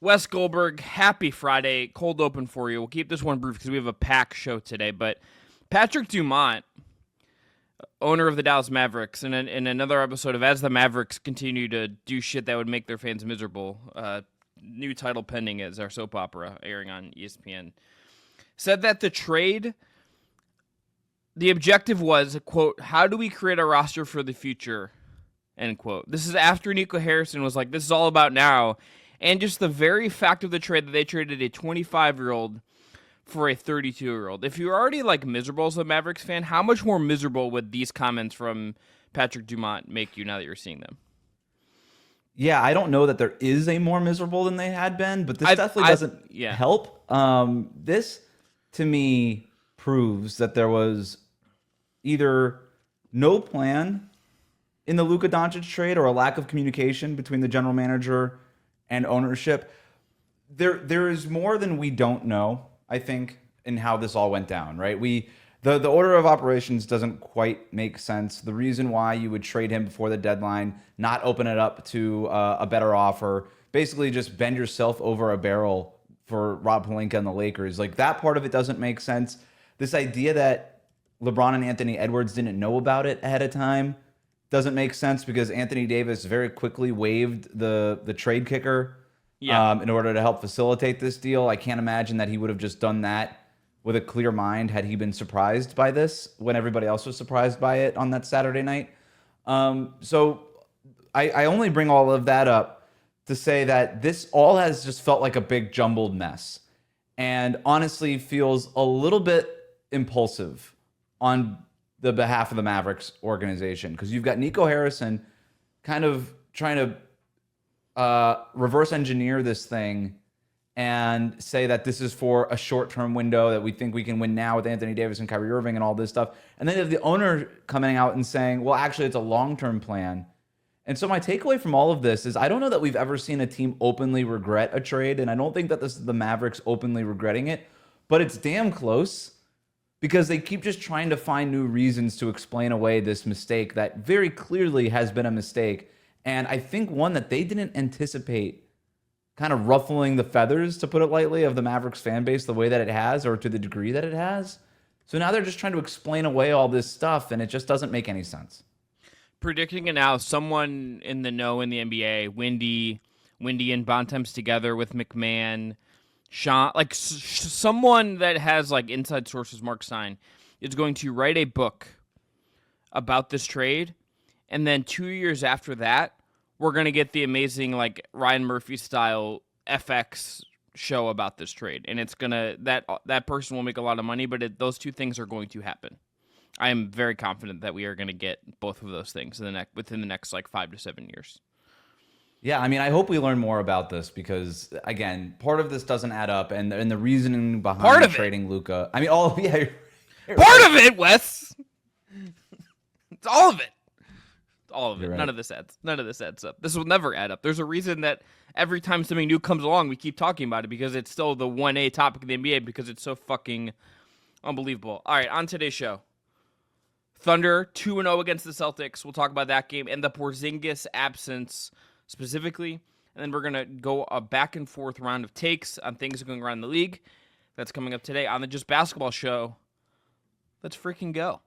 Wes Goldberg, happy Friday. Cold open for you. We'll keep this one brief because we have a packed show today. But Patrick Dumont, owner of the Dallas Mavericks, in another episode of As the Mavericks Continue to Do Shit That Would Make Their Fans Miserable, new title pending as our soap opera airing on ESPN, said that the objective was, quote, how do we create a roster for the future, end quote. This is after Nico Harrison was like, this is all about now. And just the very fact of the trade that they traded a 25-year-old for a 32-year-old. If you're already like miserable as a Mavericks fan, how much more miserable would these comments from Patrick Dumont make you now that you're seeing them? Yeah, I don't know that there is a more miserable than they had been, but this definitely doesn't help. This, to me, proves that there was either no plan in the Luka Doncic trade or a lack of communication between the general manager and ownership. There is more than we don't know, I think, in how this all went down, right? The order of operations doesn't quite make sense. The reason why you would trade him before the deadline, not open it up to a better offer, basically just bend yourself over a barrel for Rob Pelinka and the Lakers, like that part of it doesn't make sense. This idea that LeBron and Anthony Edwards didn't know about it ahead of time doesn't make sense because Anthony Davis very quickly waived the trade kicker in order to help facilitate this deal. I can't imagine that he would have just done that with a clear mind had he been surprised by this when everybody else was surprised by it on that Saturday night. So I only bring all of that up to say that this all has just felt like a big jumbled mess and honestly feels a little bit impulsive on the behalf of the Mavericks organization, because you've got Nico Harrison kind of trying to reverse engineer this thing and say that this is for a short-term window, that we think we can win now with Anthony Davis and Kyrie Irving and all this stuff. And then you have the owner coming out and saying, well, actually, it's a long-term plan. And so my takeaway from all of this is I don't know that we've ever seen a team openly regret a trade, and I don't think that this is the Mavericks openly regretting it, but it's damn close, because they keep just trying to find new reasons to explain away this mistake that very clearly has been a mistake. And I think one that they didn't anticipate kind of ruffling the feathers, to put it lightly, of the Mavericks fan base the way that it has, or to the degree that it has. So now they're just trying to explain away all this stuff, and it just doesn't make any sense. Predicting it now, someone in the know in the NBA, Windy and Bontemps together with McMahon, Sean, like someone that has like inside sources, Mark Stein, is going to write a book about this trade, and then 2 years after that, we're going to get the amazing like Ryan Murphy style FX show about this trade, and it's gonna that person will make a lot of money, but those two things are going to happen. I am very confident that we are going to get both of those things within the next like 5 to 7 years. Yeah, I mean, I hope we learn more about this because, again, part of this doesn't add up, and the reasoning behind trading Luka. I mean, part of it, Wes. It's all of it. All of it. Right. None of this adds up. This will never add up. There's a reason that every time something new comes along, we keep talking about it because it's still the 1A topic of the NBA because it's so fucking unbelievable. All right, on today's show, Thunder 2-0 against the Celtics. We'll talk about that game and the Porzingis absence specifically, and then we're going to go a back and forth round of takes on things going around the league. That's coming up today on the Just Basketball Show. Let's freaking go.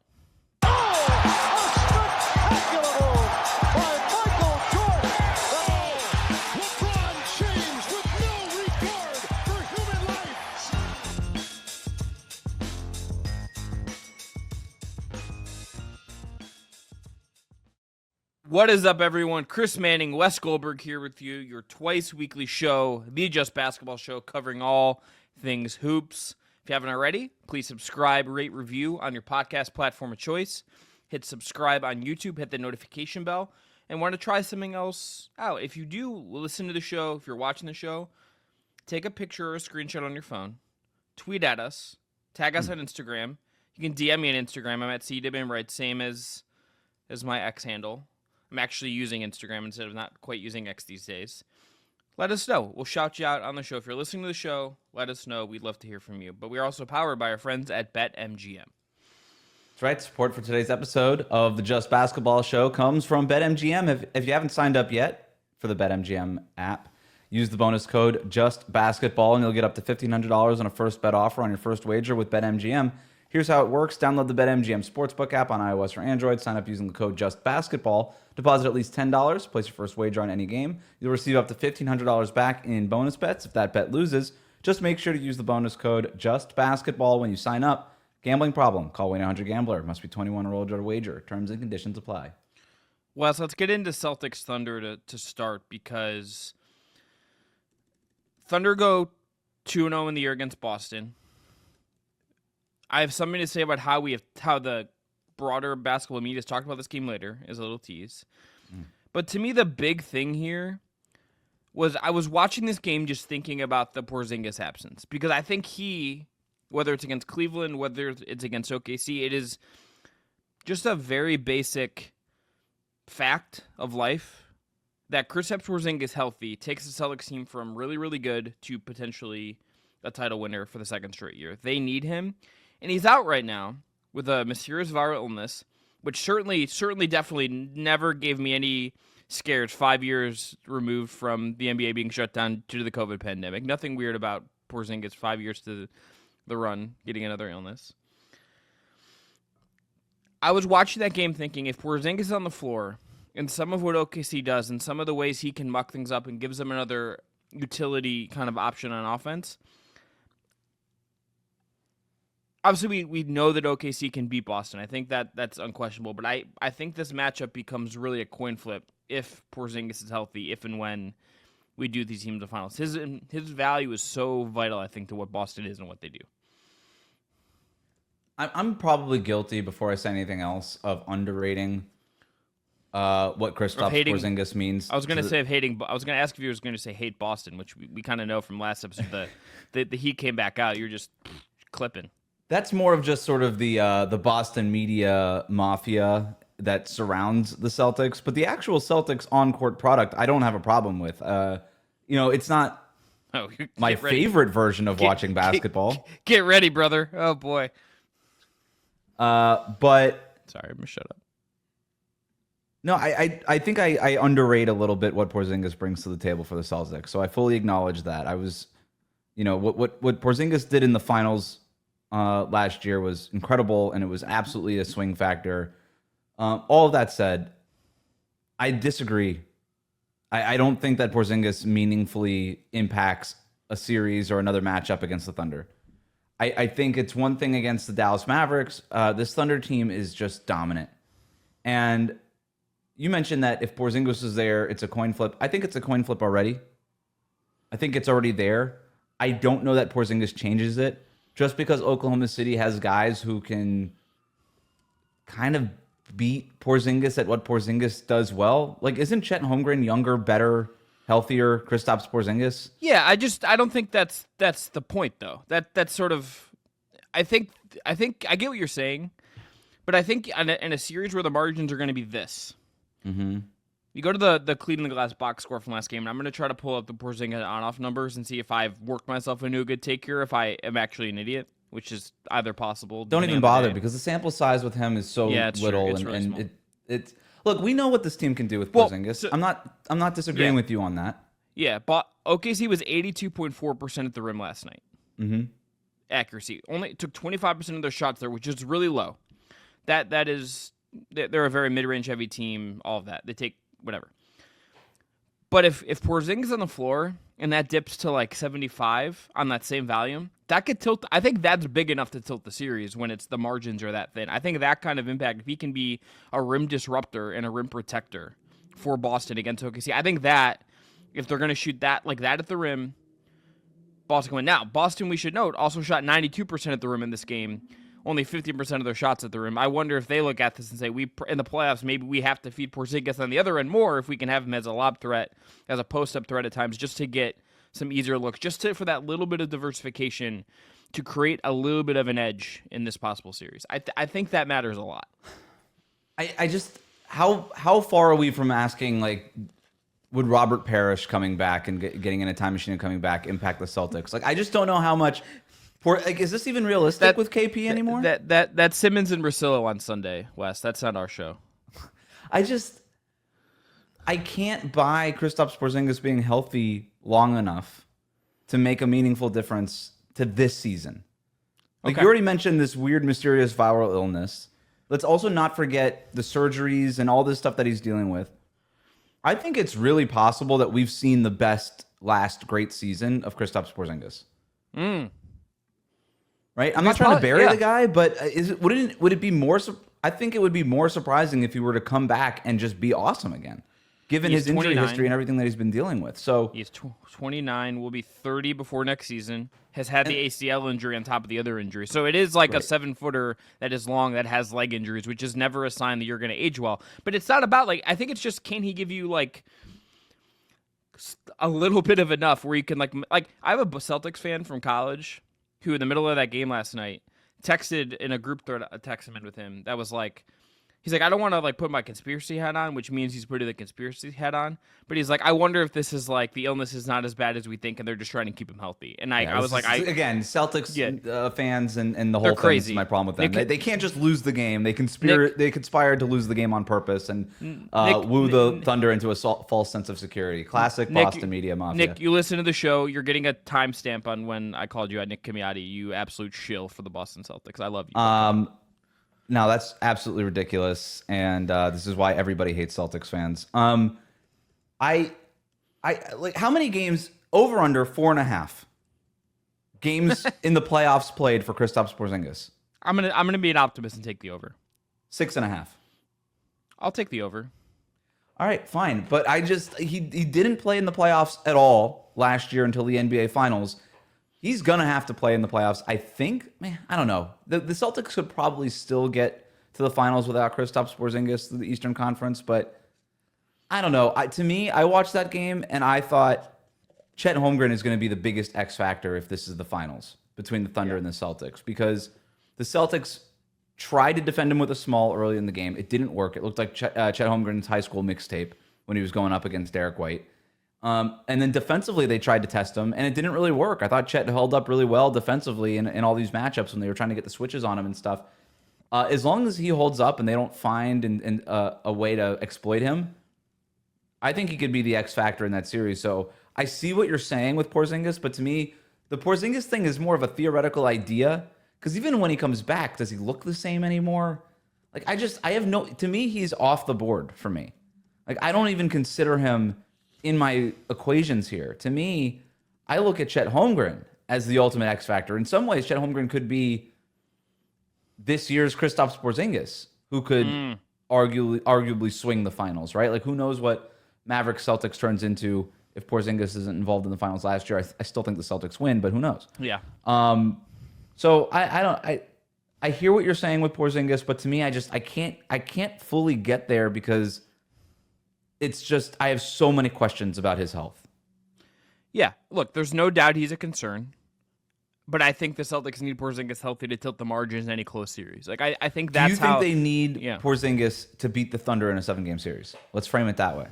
What is up, everyone? Chris Manning, Wes Goldberg here with you, your twice-weekly show, the Just Basketball Show, covering all things hoops. If you haven't already, please subscribe, rate, review on your podcast platform of choice. Hit subscribe on YouTube, hit the notification bell, and want to try something else out. If you do listen to the show, if you're watching the show, take a picture or a screenshot on your phone, tweet at us, tag us on Instagram. You can DM me on Instagram. I'm at CDibinRight, same as my X handle. I'm actually using Instagram instead of not quite using X these days. Let us know. We'll shout you out on the show. If you're listening to the show, let us know. We'd love to hear from you. But we are also powered by our friends at BetMGM. That's right. Support for today's episode of the Just Basketball Show comes from BetMGM. If you haven't signed up yet for the BetMGM app, Use the bonus code JUSTBASKETBALL, and you'll get up to $1,500 on a first bet offer on your first wager with BetMGM. Here's how it works. Download the BetMGM Sportsbook app on iOS or Android. Sign up using the code JUSTBASKETBALL. Deposit at least $10. Place your first wager on any game. You'll receive up to $1,500 back in bonus bets if that bet loses. Just make sure to use the bonus code JUSTBASKETBALL when you sign up. Gambling problem? Call 1-800-GAMBLER. Must be 21 or older to wager. Terms and conditions apply. Wes, let's get into Celtics Thunder to start, because Thunder go 2-0 in the year against Boston. I have something to say about how the broader basketball media has talked about this game later, as a little tease. But to me, the big thing here was I was watching this game just thinking about the Porzingis absence, because I think whether it's against Cleveland, whether it's against OKC, it is just a very basic fact of life that Kristaps Porzingis healthy takes the Celtics team from really, really good to potentially a title winner for the second straight year. They need him, and he's out right now with a mysterious viral illness, which certainly definitely never gave me any scares 5 years removed from the NBA being shut down due to the COVID pandemic. Nothing weird about Porzingis 5 years to the run getting another illness. I was watching that game thinking, if Porzingis is on the floor and some of what OKC does and some of the ways he can muck things up and gives them another utility kind of option on offense, obviously we know that OKC can beat Boston. I think that's unquestionable, but I think this matchup becomes really a coin flip if Porzingis is healthy, if and when we do these teams in the finals. His value is so vital, I think, to what Boston is and what they do. I'm probably guilty, before I say anything else, of underrating what Kristaps Porzingis means. I was going to say hating. I was going to ask if you were going to say hate Boston, which we kind of know from last episode. The Heat came back out. You're just clipping. That's more of just sort of the Boston media mafia that surrounds the Celtics, but the actual Celtics on-court product, I don't have a problem with. It's not my favorite version of watching basketball. Get ready, brother. Oh boy. But sorry, I'm gonna shut up. No, I think I underrate a little bit what Porzingis brings to the table for the Celtics. So I fully acknowledge that. I was, what Porzingis did in the finals last year was incredible, and it was absolutely a swing factor. All of that said, I disagree. I don't think that Porzingis meaningfully impacts a series or another matchup against the Thunder. I think it's one thing against the Dallas Mavericks. This Thunder team is just dominant. And you mentioned that if Porzingis is there, it's a coin flip. I think it's a coin flip already. I think it's already there. I don't know that Porzingis changes it. Just because Oklahoma City has guys who can kind of beat Porzingis at what Porzingis does well. Like, isn't Chet Holmgren younger, better, healthier Kristaps Porzingis? Yeah, I don't think that's the point, though. That's sort of, I think I get what you're saying, but I think in a series where the margins are going to be this. Mm-hmm. You go to the Cleveland Glass box score from last game, and I'm going to try to pull up the Porzingis on-off numbers and see if I've worked myself into a good take here, if I am actually an idiot, which is either possible. Don't even bother, because the sample size with him is so little, it's really small. It's look, we know what this team can do with Porzingis. So, I'm not disagreeing with you on that. Yeah, but OKC was 82.4% at the rim last night. Mm-hmm. Accuracy only took 25% of their shots there, which is really low. That is, they're a very mid-range heavy team. All of that, they take whatever. But if Porzingis is on the floor and that dips to like 75 on that same volume, that could tilt. I think that's big enough to tilt the series when it's the margins are that thin. I think that kind of impact, if he can be a rim disruptor and a rim protector for Boston against OKC, I think that if they're going to shoot that like that at the rim, Boston can win. Now, Boston, we should note, also shot 92% at the rim in this game. Only 15% of their shots at the rim. I wonder if they look at this and say, in the playoffs, maybe we have to feed Porzingis on the other end more if we can have him as a lob threat, as a post-up threat at times, just to get some easier looks, for that little bit of diversification to create a little bit of an edge in this possible series. I think that matters a lot. I just, how far are we from asking, like, would Robert Parrish coming back and getting in a time machine and coming back impact the Celtics? Like, I just don't know how much. Is this even realistic with KP anymore? That's Simmons and Russillo on Sunday, Wes. That's not our show. I can't buy Kristaps Porzingis being healthy long enough to make a meaningful difference to this season. Like, Okay. you already mentioned this weird, mysterious viral illness. Let's also not forget the surgeries and all this stuff that he's dealing with. I think it's really possible that we've seen the best last great season of Kristaps Porzingis. Right? I'm not trying to bury the guy, but would it be more? I think it would be more surprising if he were to come back and just be awesome again, given his injury history and everything that he's been dealing with. So he's 29, will be 30 before next season. Has had the ACL injury on top of the other injury, so it is like a 7-footer that is long that has leg injuries, which is never a sign that you're going to age well. But it's not about like, I think it's just, can he give you like a little bit of enough where you can like I have a Celtics fan from college who in the middle of that game last night texted in a group thread, a text I'm in with him that was like, he's like, I don't want to like put my conspiracy hat on, which means he's putting the conspiracy hat on. But he's like, I wonder if this is like the illness is not as bad as we think, and they're just trying to keep him healthy. And I was like, again, Celtics fans and the whole thing crazy. Is my problem with them. They can't just lose the game. They conspired to lose the game on purpose and woo the Thunder into a false sense of security. Classic Boston media mafia. Nick, you listen to the show. You're getting a timestamp on when I called you out, Nick Kamiati. You absolute shill for the Boston Celtics. I love you. No, that's absolutely ridiculous, and this is why everybody hates Celtics fans. I like, how many games over under 4.5 games in the playoffs played for Kristaps Porzingis? I'm gonna be an optimist and take the over. 6.5. I'll take the over. All right, fine, but he didn't play in the playoffs at all last year until the NBA Finals. He's going to have to play in the playoffs, I think. Man, I don't know. The Celtics could probably still get to the finals without Kristaps Porzingis through the Eastern Conference, but I don't know. To me, I watched that game, and I thought Chet Holmgren is going to be the biggest X factor if this is the finals between the Thunder and the Celtics, because the Celtics tried to defend him with a small early in the game. It didn't work. It looked like Chet Holmgren's high school mixtape when he was going up against Derek White. And then defensively, they tried to test him, and it didn't really work. I thought Chet held up really well defensively in all these matchups when they were trying to get the switches on him and stuff. As long as he holds up and they don't find a way to exploit him, I think he could be the X factor in that series. So I see what you're saying with Porzingis, but to me, the Porzingis thing is more of a theoretical idea, because even when he comes back, does he look the same anymore? Like, to me, he's off the board for me. Like, I don't even consider him in my equations here. To me, I look at Chet Holmgren as the ultimate X factor. In some ways, Chet Holmgren could be this year's Kristaps Porzingis, who could arguably swing the finals, right? Like, who knows what Mavericks Celtics turns into if Porzingis isn't involved in the finals last year. I still think the Celtics win, but who knows? Yeah. So I hear what you're saying with Porzingis, but to me, I can't fully get there, because it's just, I have so many questions about his health. Yeah, look, there's no doubt he's a concern, but I think the Celtics need Porzingis healthy to tilt the margins in any close series. Like, I think that's how... Do you think they need Porzingis to beat the Thunder in a 7-game series? Let's frame it that way.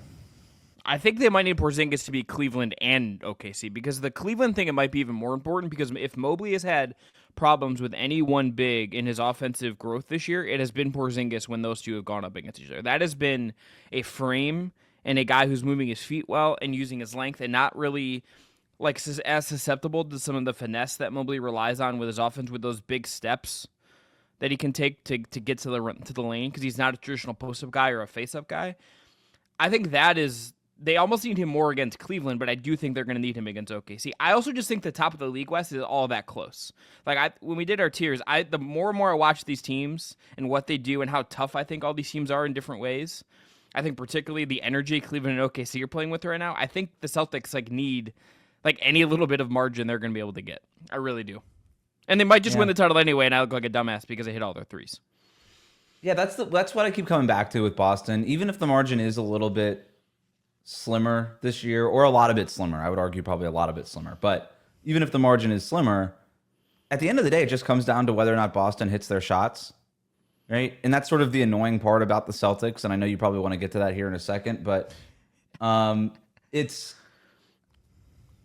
I think they might need Porzingis to beat Cleveland and OKC, because the Cleveland thing, it might be even more important, because if Mobley has had problems with any one big in his offensive growth this year, it has been Porzingis when those two have gone up against each other. That has been a frame and a guy who's moving his feet well and using his length and not really like as susceptible to some of the finesse that Mobley relies on with his offense, with those big steps that he can take to get to the lane, because he's not a traditional post-up guy or a face-up guy. I think that is... They almost need him more against Cleveland, but I do think they're going to need him against OKC. I also just think the top of the league West is all that close. Like, when we did our tiers, the more and more I watch these teams and what they do and how tough I think all these teams are in different ways, I think particularly the energy Cleveland and OKC are playing with right now, I think the Celtics need any little bit of margin they're going to be able to get. I really do. And they might just win the title anyway, and I look like a dumbass because they hit all their threes. Yeah, that's what I keep coming back to with Boston. Even if the margin is a little bit slimmer this year, or a lot of bit slimmer, I would argue probably a lot of bit slimmer, but even if the margin is slimmer, at the end of the day, it just comes down to whether or not Boston hits their shots, right? And that's sort of the annoying part about the Celtics, and I know you probably want to get to that here in a second, but I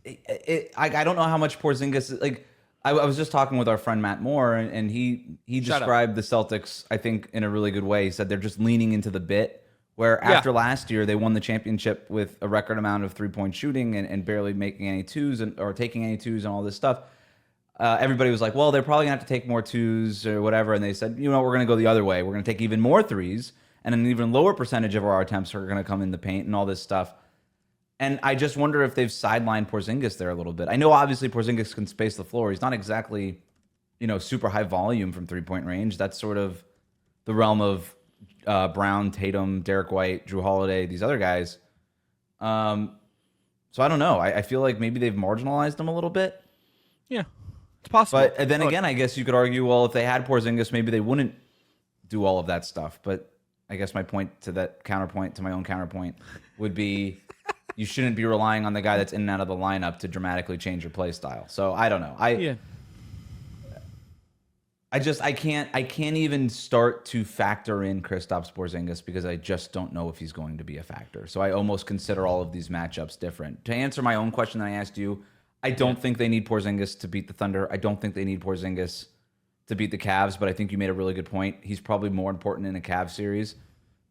don't know how much Porzingis is, like, I was just talking with our friend Matt Moore, and he described the Celtics, I think, in a really good way. He said they're just leaning into the bit where after last year they won the championship with a record amount of 3-point shooting and barely making any twos or taking any twos and all this stuff. Everybody was like, well, they're probably going to have to take more twos or whatever. And they said, we're going to go the other way. We're going to take even more threes, and an even lower percentage of our attempts are going to come in the paint and all this stuff. And I just wonder if they've sidelined Porzingis there a little bit. I know obviously Porzingis can space the floor. He's not exactly, super high volume from 3-point range. That's sort of the realm of Brown, Tatum, Derek White, Drew Holiday, these other guys. So I don't know. I feel like maybe they've marginalized him a little bit. Yeah. It's possible. But then again, I guess you could argue, well, if they had Porzingis, maybe they wouldn't do all of that stuff. But I guess my point to that counterpoint, to my own counterpoint, would be you shouldn't be relying on the guy that's in and out of the lineup to dramatically change your play style. So I don't know. I can't even start to factor in Kristaps Porzingis because I just don't know if he's going to be a factor. So I almost consider all of these matchups different. To answer my own question that I asked you, I don't think they need Porzingis to beat the Thunder. I don't think they need Porzingis to beat the Cavs, but I think you made a really good point. He's probably more important in a Cavs series.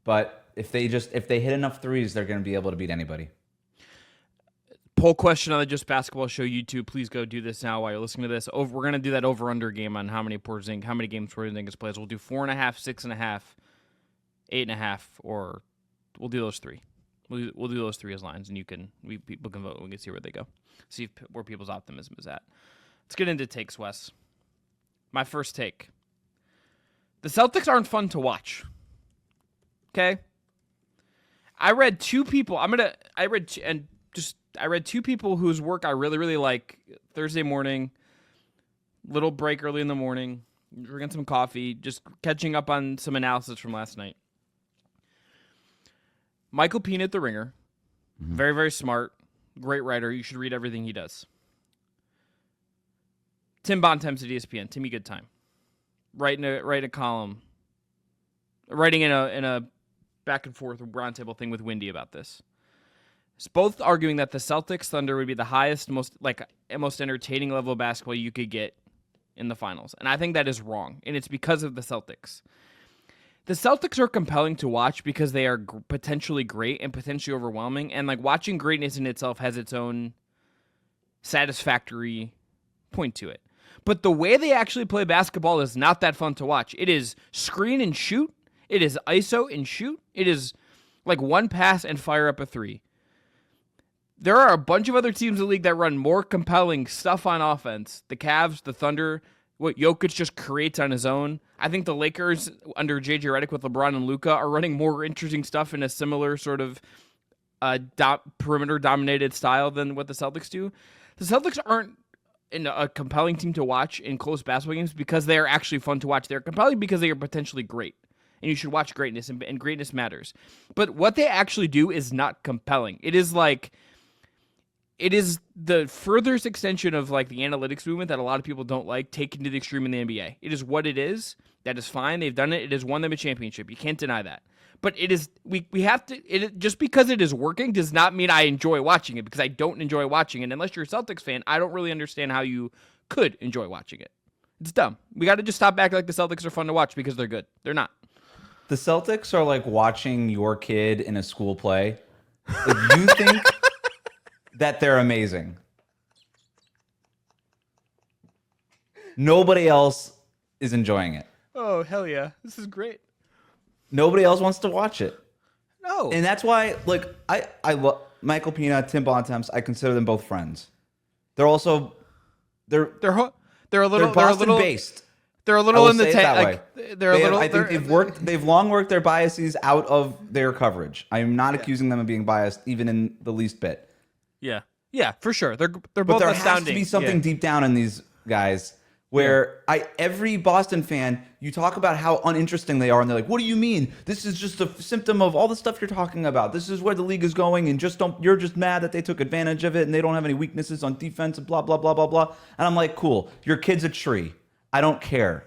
But if they hit enough threes, they're going to be able to beat anybody. Poll question on the Just Basketball Show YouTube. Please go do this now while you're listening to this. We're going to do that over-under game on how many games Porzingis plays. We'll do 4.5, 6.5, 8.5, or we'll do those three. We'll do those three as lines, and people can vote. We can see where they go. See where people's optimism is at. Let's get into takes, Wes. My first take. The Celtics aren't fun to watch. Okay? I read two people. I read two people whose work I really, really like. Thursday morning, little break early in the morning, drinking some coffee, just catching up on some analysis from last night. Michael Pina at The Ringer. Very, very smart. Great writer. You should read everything he does. Tim Bontemps at ESPN. Timmy Goodtime. Writing a column. Writing in a back and forth roundtable thing with Wendy about this. It's both arguing that the Celtics Thunder would be the highest, most entertaining level of basketball you could get in the finals. And I think that is wrong. And it's because of the Celtics. The Celtics are compelling to watch because they are potentially great and potentially overwhelming. And watching greatness in itself has its own satisfactory point to it. But the way they actually play basketball is not that fun to watch. It is screen and shoot. It is ISO and shoot. It is one pass and fire up a three. There are a bunch of other teams in the league that run more compelling stuff on offense. The Cavs, the Thunder, what Jokic just creates on his own. I think the Lakers under JJ Redick with LeBron and Luka are running more interesting stuff in a similar sort of perimeter-dominated style than what the Celtics do. The Celtics aren't a compelling team to watch in close basketball games because they are actually fun to watch. They're compelling because they are potentially great. And you should watch greatness, and greatness matters. But what they actually do is not compelling. It is the furthest extension of the analytics movement that a lot of people don't like, taken to the extreme in the NBA. It is what it is. That is fine. They've done it. It has won them a championship. You can't deny that. But it is we have to just because it is working does not mean I enjoy watching it, because I don't enjoy watching it. Unless you're a Celtics fan, I don't really understand how you could enjoy watching it. It's dumb. We got to just stop acting like the Celtics are fun to watch because they're good. They're not. The Celtics are like watching your kid in a school play. You think that they're amazing. Nobody else is enjoying it. Oh, hell yeah. This is great. Nobody else wants to watch it. No. And that's why, I love Michael Pina, Tim Bontemps. I consider them both friends. They're also they're Boston based. They're a little in the tank. They've long worked their biases out of their coverage. I am not accusing them of being biased, even in the least bit. Yeah, for sure. They're both but there astounding. has to be something deep down in these guys where every Boston fan, you talk about how uninteresting they are, and they're like, "What do you mean? This is just a symptom of all the stuff you're talking about. This is where the league is going, and you're just mad that they took advantage of it, and they don't have any weaknesses on defense, and blah blah blah blah blah." And I'm like, "Cool, your kid's a tree. I don't care."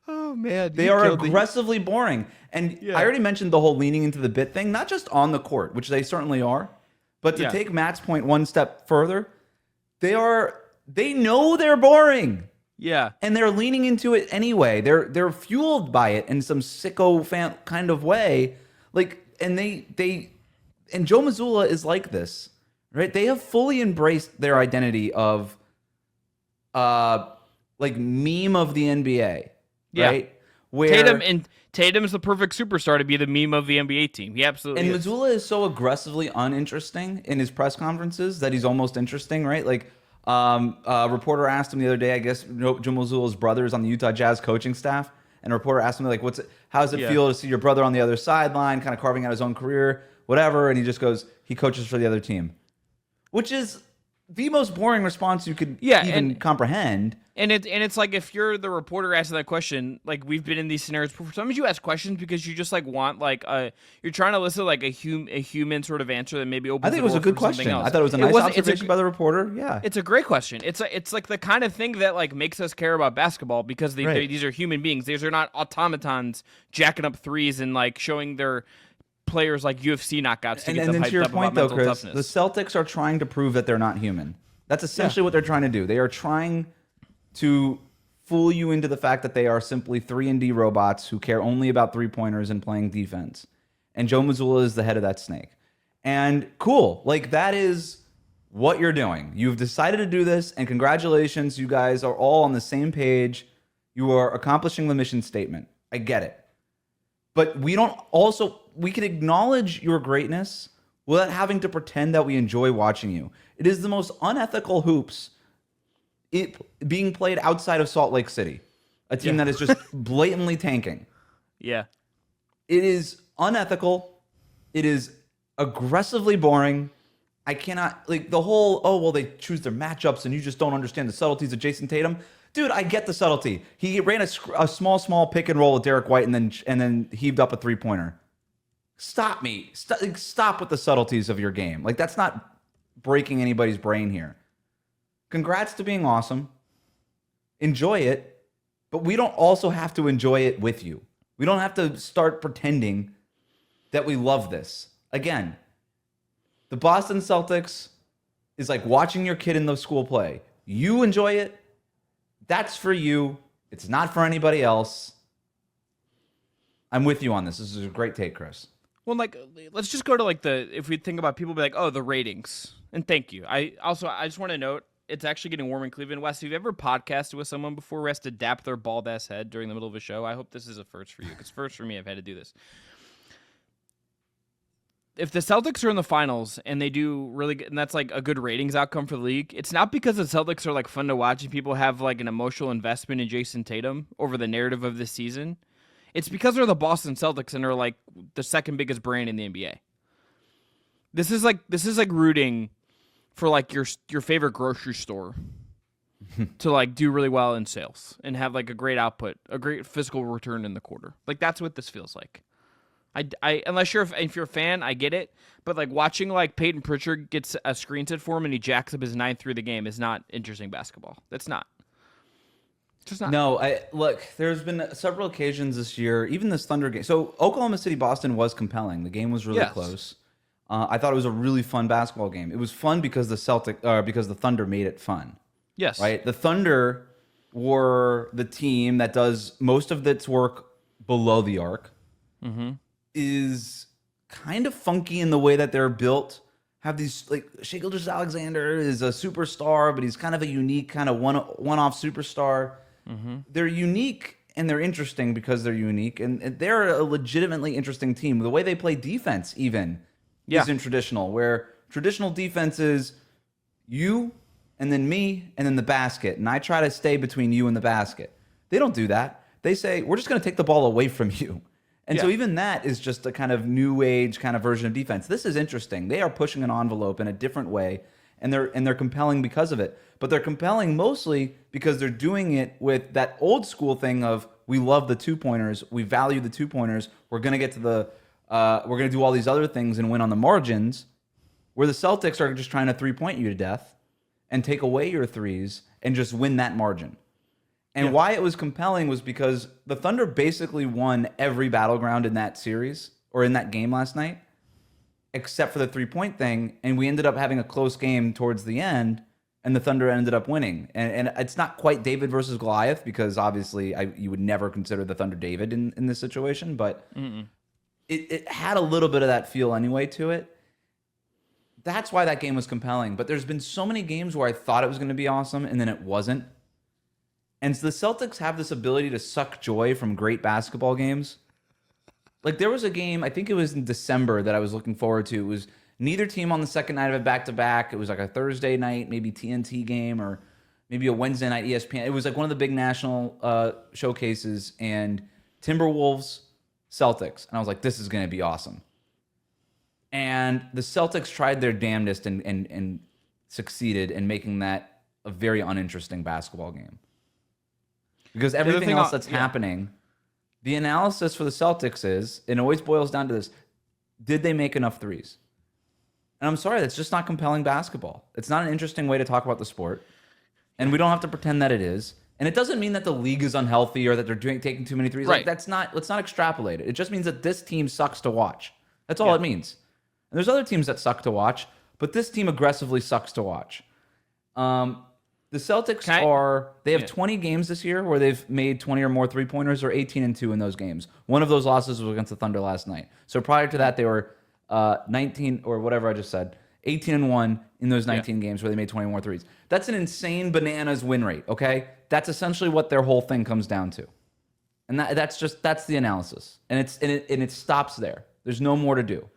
Oh man, they are aggressively boring. And I already mentioned the whole leaning into the bit thing, not just on the court, which they certainly are, but to take Matt's point one step further, they know they're boring. Yeah. And they're leaning into it anyway. They're fueled by it in some sicko fan kind of way. Like, and and Joe Mazzulla is like this, right? They have fully embraced their identity of like meme of the NBA, right? Where Tatum's the perfect superstar to be the meme of the NBA team. He absolutely is. is. Mazzulla is so aggressively uninteresting in his press conferences that he's almost interesting, right? Like, a reporter asked him the other day, I guess Joe Mazzulla's brother is on the Utah Jazz coaching staff, and a reporter asked him, like, how does it feel to see your brother on the other sideline, kind of carving out his own career, whatever, and he just goes, he coaches for the other team. Which is the most boring response you could even comprehend. And it's like, if you're the reporter asking that question, like, we've been in these scenarios before. Sometimes you ask questions because you just like want like you're trying to elicit like a human sort of answer that maybe opens. I think it was a good question. I thought it was a nice observation by the reporter. Yeah, it's a great question. It's like the kind of thing that like makes us care about basketball, because these are human beings. These are not automatons jacking up threes and like showing their players like UFC knockouts to get them hyped up. And to your point, though, Chris, the Celtics are trying to prove that they're not human. That's essentially what they're trying to do. They are trying to fool you into the fact that they are simply 3-and-D robots who care only about three-pointers and playing defense. And Joe Mazzulla is the head of that snake. And cool. Like, that is what you're doing. You've decided to do this, and congratulations. You guys are all on the same page. You are accomplishing the mission statement. I get it. But we can acknowledge your greatness without having to pretend that we enjoy watching you. It is the most unethical hoops being played outside of Salt Lake City, a team that is just blatantly tanking. Yeah. It is unethical. It is aggressively boring. I cannot, like, the whole, they choose their matchups and you just don't understand the subtleties of Jason Tatum. Dude, I get the subtlety. He ran a small pick and roll with Derek White and then heaved up a three-pointer. Stop me. Stop with the subtleties of your game. Like, that's not breaking anybody's brain here. Congrats to being awesome. Enjoy it, but we don't also have to enjoy it with you. We don't have to start pretending that we love this. Again, the Boston Celtics is like watching your kid in the school play. You enjoy it. That's for you. It's not for anybody else. I'm with you on this. This is a great take, Chris. Well, like, let's just go to like if we think about people be like, oh, the ratings. And thank you. I just want to note, it's actually getting warm in Cleveland. Wes, have you ever podcasted with someone before who has to dap their bald ass head during the middle of a show? I hope this is a first for you, because first for me, I've had to do this. If the Celtics are in the finals and they do really good, and that's like a good ratings outcome for the league, it's not because the Celtics are like fun to watch and people have like an emotional investment in Jason Tatum over the narrative of this season. It's because they're the Boston Celtics and are like the second biggest brand in the NBA. This is like rooting for like your favorite grocery store to like do really well in sales and have like a great output, a great fiscal return in the quarter. Like, that's what this feels like. I unless if you're a fan, I get it. But like watching like Peyton Pritchard gets a screen set for him and he jacks up his ninth through the game is not interesting basketball. That's not. It's just not. No, look, there's been several occasions this year, even this Thunder game. So Oklahoma City Boston was compelling. The game was really close. I thought it was a really fun basketball game. It was fun because the Thunder made it fun. Yes. Right? The Thunder were the team that does most of its work below the arc. Mm-hmm. Is kind of funky in the way that they're built. Have these, like, Shai Gilgeous-Alexander is a superstar, but he's kind of a unique kind of one-off superstar. Mm-hmm. They're unique and they're interesting because they're unique, and they're a legitimately interesting team. The way they play defense even isn't traditional, where traditional defense is you and then me and then the basket, and I try to stay between you and the basket. They don't do that. They say, we're just going to take the ball away from you. And so even that is just a kind of new age kind of version of defense. This is interesting. They are pushing an envelope in a different way, and they're compelling because of it. But they're compelling mostly because they're doing it with that old school thing of, we love the two-pointers, we value the two-pointers, we're going to get to we're going to do all these other things and win on the margins, where the Celtics are just trying to three-point you to death and take away your threes and just win that margin. And why it was compelling was because the Thunder basically won every battleground in that series or in that game last night, except for the three-point thing. And we ended up having a close game towards the end and the Thunder ended up winning. And it's not quite David versus Goliath, because obviously you would never consider the Thunder David in this situation, but it had a little bit of that feel anyway to it. That's why that game was compelling. But there's been so many games where I thought it was going to be awesome, and then it wasn't. And so the Celtics have this ability to suck joy from great basketball games. Like, there was a game, I think it was in December, that I was looking forward to. It was neither team on the second night of a back-to-back. It was like a Thursday night, maybe TNT game, or maybe a Wednesday night ESPN. It was like one of the big national showcases, and Timberwolves, Celtics. And I was like, this is going to be awesome. And the Celtics tried their damnedest and succeeded in making that a very uninteresting basketball game. Because everything else that's happening, the analysis for the Celtics is, it always boils down to this: did they make enough threes? And I'm sorry, that's just not compelling basketball. It's not an interesting way to talk about the sport. And we don't have to pretend that it is. And it doesn't mean that the league is unhealthy or that they're taking too many threes. Right. Like, let's not extrapolate it. It just means that this team sucks to watch. That's all it means. And there's other teams that suck to watch, but this team aggressively sucks to watch. The Celtics they have 20 games this year where they've made 20 or more three-pointers, or 18-2 in those games. One of those losses was against the Thunder last night. So prior to that, they were 19, or whatever I just said, 18-1 in those 19 games where they made 20 more threes. That's an insane bananas win rate, okay? That's essentially what their whole thing comes down to. And that's the analysis. And it stops there. There's no more to do.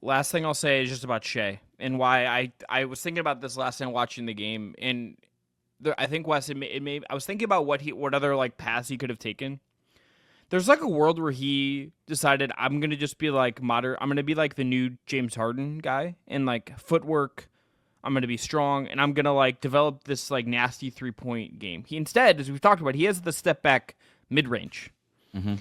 Last thing I'll say is just about Shea, and why I was thinking about this last time watching the game, and I think Wes, I was thinking about what other like paths he could have taken. There's like a world where he decided, I'm gonna just be like I'm gonna be like the new James Harden guy, and like footwork, I'm gonna be strong, and I'm gonna like develop this like nasty 3-point game. He instead, as we've talked about, he has the step back mid range.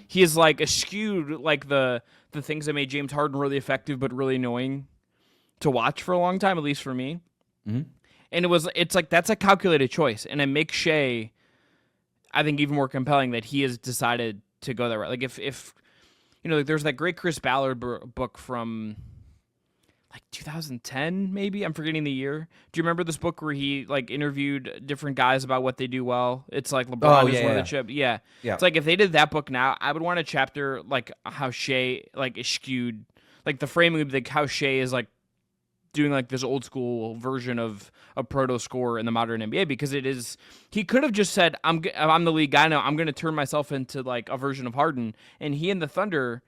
He is like eschewed like the things that made James Harden really effective but really annoying to watch for a long time, at least for me. And it's like that's a calculated choice, and it makes Shea, I think, even more compelling that he has decided to go that route. Like if you know, like there's that great Chris Ballard book from like 2010, maybe. I'm forgetting the year. Do you remember this book where he like interviewed different guys about what they do well? It's like LeBron is one of the chip. Yeah. It's like if they did that book now, I would want a chapter like how Shea like is skewed, like the framing would be like how Shea is like doing like this old school version of a proto scorer in the modern NBA, because it is, he could have just said, I'm the league guy now, I'm going to turn myself into like a version of Harden, and he and the Thunder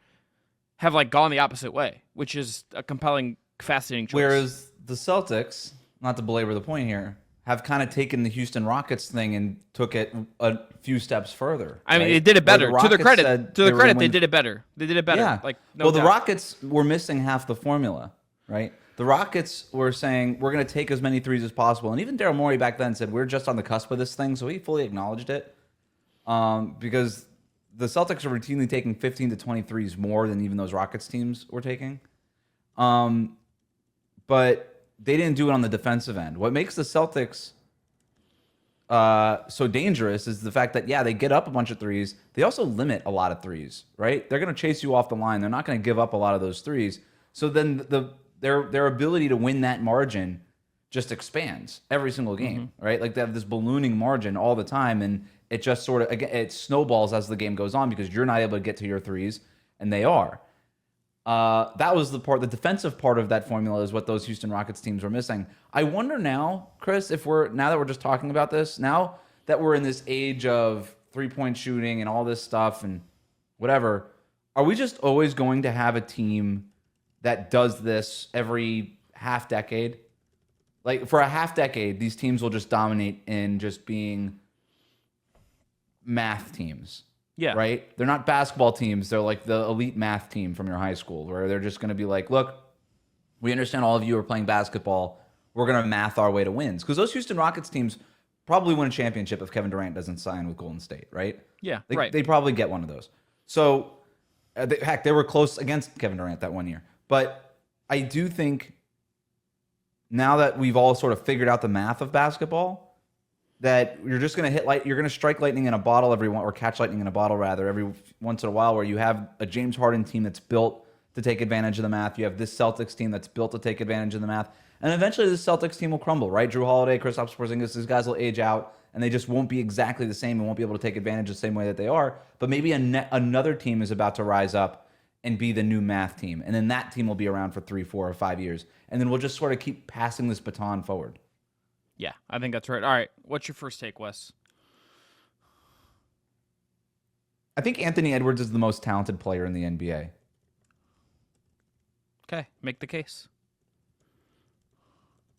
have like gone the opposite way, which is a compelling, fascinating choice. Whereas the Celtics, not to belabor the point here, have kind of taken the Houston Rockets thing and took it a few steps further. I mean, they did it better. To their credit, they did it better. They did it better. Yeah. Like, no doubt. The Rockets were missing half the formula, right? The Rockets were saying, we're going to take as many threes as possible. And even Daryl Morey back then said, we're just on the cusp of this thing. So he fully acknowledged it. Because the Celtics are routinely taking 15 to 20 threes more than even those Rockets teams were taking. But they didn't do it on the defensive end. What makes the Celtics so dangerous is the fact that, they get up a bunch of threes. They also limit a lot of threes, right? They're going to chase you off the line. They're not going to give up a lot of those threes. So then their ability to win that margin just expands every single game, right? Like they have this ballooning margin all the time, and it just sort of, again, it snowballs as the game goes on because you're not able to get to your threes, and they are. That was the defensive part of that formula is what those Houston Rockets teams were missing. I wonder now, Chris, now that we're just talking about this, now that we're in this age of three-point shooting and all this stuff and whatever, are we just always going to have a team that does this every half decade? Like for a half decade, these teams will just dominate in just being math teams. Yeah. Right? They're not basketball teams. They're like the elite math team from your high school where they're just going to be like, look, we understand all of you are playing basketball. We're going to math our way to wins. Because those Houston Rockets teams probably win a championship if Kevin Durant doesn't sign with Golden State, right? Yeah, right. They probably get one of those. So, they were close against Kevin Durant that one year. But I do think now that we've all sort of figured out the math of basketball, that you're just going to you're going to strike lightning in a bottle or catch lightning in a bottle rather, every once in a while, where you have a James Harden team that's built to take advantage of the math. You have this Celtics team that's built to take advantage of the math. And eventually this Celtics team will crumble, right? Drew Holiday, Kristaps Porzingis, these guys will age out, and they just won't be exactly the same and won't be able to take advantage the same way that they are. But maybe another team is about to rise up and be the new math team. And then that team will be around for 3, 4, or 5 years. And then we'll just sort of keep passing this baton forward. Yeah, I think that's right. All right, what's your first take, Wes? I think Anthony Edwards is the most talented player in the NBA. Okay, make the case.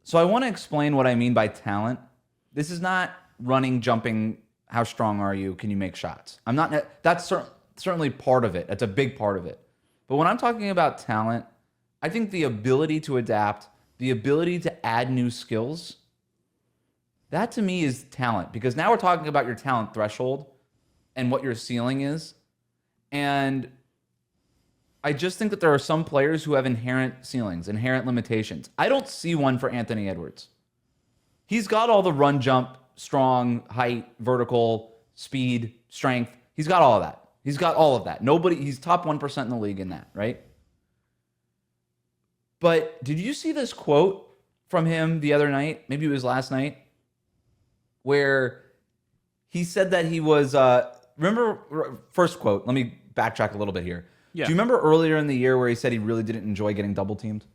So I want to explain what I mean by talent. This is not running, jumping, how strong are you, can you make shots? I'm not. That's certainly part of it. That's a big part of it. But when I'm talking about talent, I think the ability to adapt, the ability to add new skills, that to me is talent. Because now we're talking about your talent threshold and what your ceiling is. And I just think that there are some players who have inherent ceilings, inherent limitations. I don't see one for Anthony Edwards. He's got all the run, jump, strong, height, vertical, speed, strength. He's got all of that. He's got all of that. He's top 1% in the league in that, right? But did you see this quote from him the other night? Maybe it was last night, where he said that he was, remember, first quote, let me backtrack a little bit here. Yeah. Do you remember earlier in the year where he said he really didn't enjoy getting double teamed?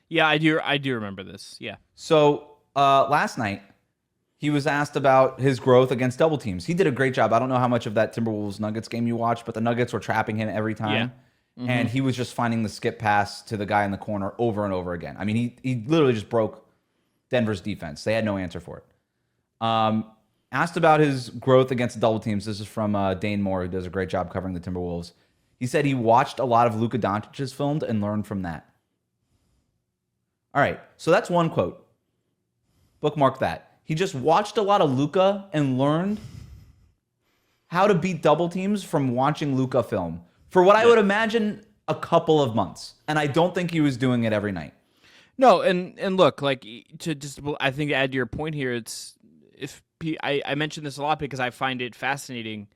Yeah, I do remember this. Yeah. So last night, he was asked about his growth against double teams. He did a great job. I don't know how much of that Timberwolves-Nuggets game you watched, but the Nuggets were trapping him every time. Yeah. Mm-hmm. And he was just finding the skip pass to the guy in the corner over and over again. I mean, he literally just broke Denver's defense. They had no answer for it. Asked about his growth against double teams. This is from Dane Moore, who does a great job covering the Timberwolves. He said he watched a lot of Luka Doncic's filmed and learned from that. All right, so that's one quote. Bookmark that. He just watched a lot of Luka and learned how to beat double teams from watching Luka film for what I would imagine a couple of months. And I don't think he was doing it every night. No, and look, like, to just, I think, add to your point here, it's, I mention this a lot because I find it fascinating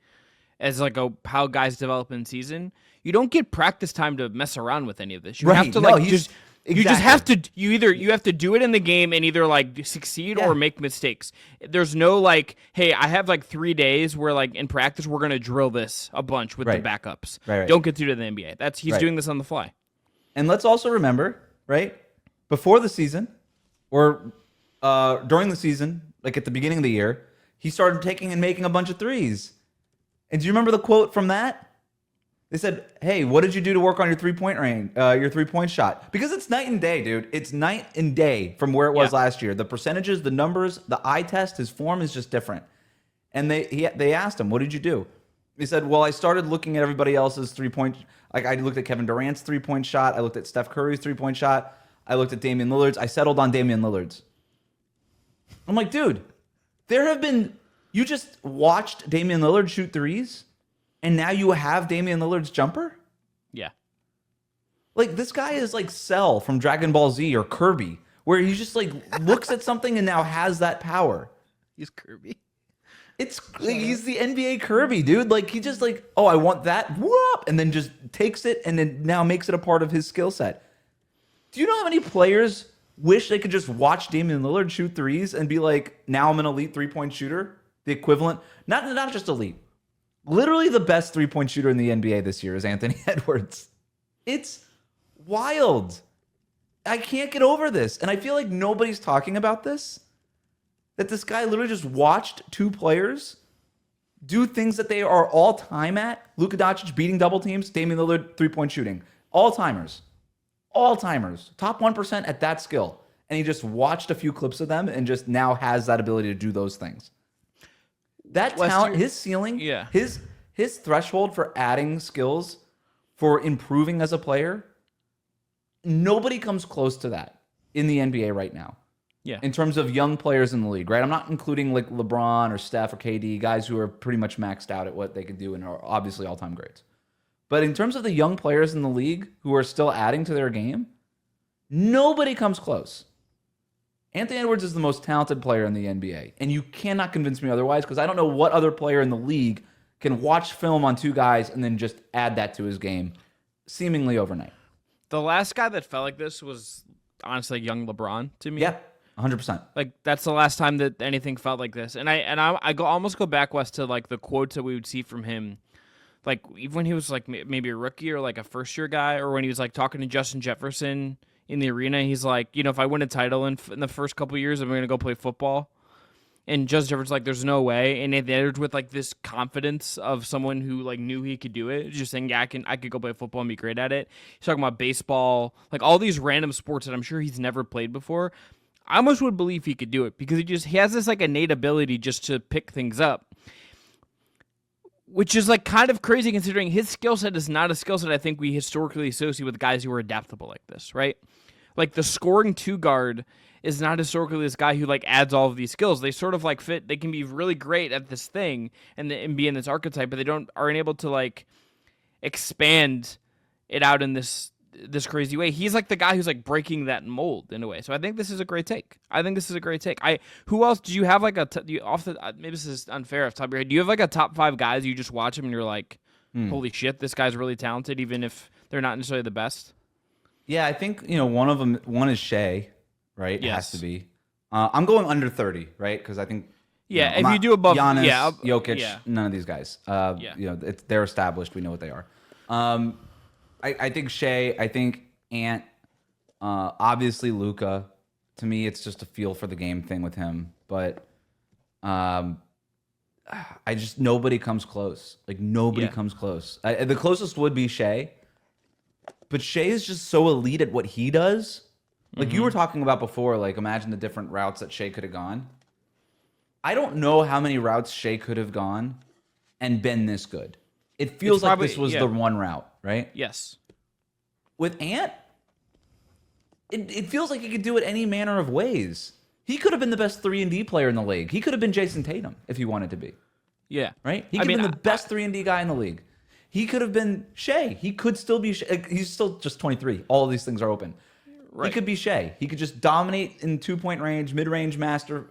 as like how guys develop in season. You don't get practice time to mess around with any of this. You have to you just have to you have to do it in the game and either like succeed or make mistakes. There's no like, hey, I have like 3 days where like in practice we're gonna drill this a bunch with the backups. Right. Don't get through to the NBA. He's doing this on the fly. And let's also remember, right, before the season or during the season, like at the beginning of the year, he started taking and making a bunch of threes. And do you remember the quote from that? They said, hey, what did you do to work on your three-point range, your three-point shot? Because it's night and day, dude. It's night and day from where it was last year. The percentages, the numbers, the eye test, his form is just different. And they asked him, what did you do? He said, well, I started looking at everybody else's three-point. Like, I looked at Kevin Durant's three-point shot. I looked at Steph Curry's three-point shot. I looked at Damian Lillard's. I settled on Damian Lillard's. I'm like, dude, you just watched Damian Lillard shoot threes? And now you have Damian Lillard's jumper? Yeah. Like, this guy is like Cell from Dragon Ball Z or Kirby, where he just like looks at something and now has that power. He's Kirby. He's the NBA Kirby, dude. Like, he just like, oh, I want that, whoop, and then just takes it and then now makes it a part of his skill set. Do you know how many players wish they could just watch Damian Lillard shoot threes and be like, now I'm an elite three-point shooter? The equivalent, not just elite. Literally the best three-point shooter in the NBA this year is Anthony Edwards. It's wild. I can't get over this. And I feel like nobody's talking about this. That this guy literally just watched two players do things that they are all-time at. Luka Doncic beating double teams, Damian Lillard three-point shooting. All-timers. All-timers. Top 1% at that skill. And he just watched a few clips of them and just now has that ability to do those things. That talent, his ceiling, his threshold for adding skills, for improving as a player, nobody comes close to that in the NBA right now. Yeah. In terms of young players in the league, right? I'm not including like LeBron or Steph or KD, guys who are pretty much maxed out at what they can do and are obviously all-time greats. But in terms of the young players in the league who are still adding to their game, nobody comes close. Anthony Edwards is the most talented player in the NBA, and you cannot convince me otherwise because I don't know what other player in the league can watch film on two guys and then just add that to his game seemingly overnight. The last guy that felt like this was honestly young LeBron to me. Yeah, 100%. Like that's the last time that anything felt like this. And I almost go back, West, to like the quotes that we would see from him, like even when he was like maybe a rookie or like a first year guy, or when he was like talking to Justin Jefferson in the arena. He's like, if I win a title in the first couple of years, I'm going to go play football. And Justin Jefferson's like, there's no way. And they entered with like this confidence of someone who like knew he could do it. Just saying, yeah, I could go play football and be great at it. He's talking about baseball, like all these random sports that I'm sure he's never played before. I almost would believe he could do it because he has this like innate ability just to pick things up, which is like kind of crazy considering his skill set is not a skill set I think we historically associate with guys who are adaptable like this, right? Like the scoring two guard is not historically this guy who like adds all of these skills. They sort of like fit. They can be really great at this thing and be in this archetype, but they aren't able to like expand it out in this crazy way. He's like the guy who's like breaking that mold in a way. So I think this is a great take. Who else do you have like maybe this is unfair off the top of your head. Do you have like a top 5 guys you just watch him and you're like, holy shit, this guy's really talented, even if they're not necessarily the best? Yeah, I think one is Shea, right? Yes. It has to be. I'm going under 30, right? Because I think if you do above Giannis, Jokic, none of these guys. They're established. We know what they are. I think Shea. I think Ant. Obviously Luka. To me, it's just a feel for the game thing with him. But nobody comes close. Like nobody comes close. The closest would be Shea. But Shea is just so elite at what he does. Like you were talking about before, like imagine the different routes that Shea could have gone. I don't know how many routes Shea could have gone and been this good. It feels like this was the one route, right? Yes. With Ant, it feels like he could do it any manner of ways. He could have been the best 3-and-D player in the league. He could have been Jason Tatum if he wanted to be. Yeah. Right? He could have been the best 3-and-D guy in the league. He could have been Shea. He could still be Shea. He's still just 23. All of these things are open. Right. He could be Shea. He could just dominate in 2-point range, mid-range master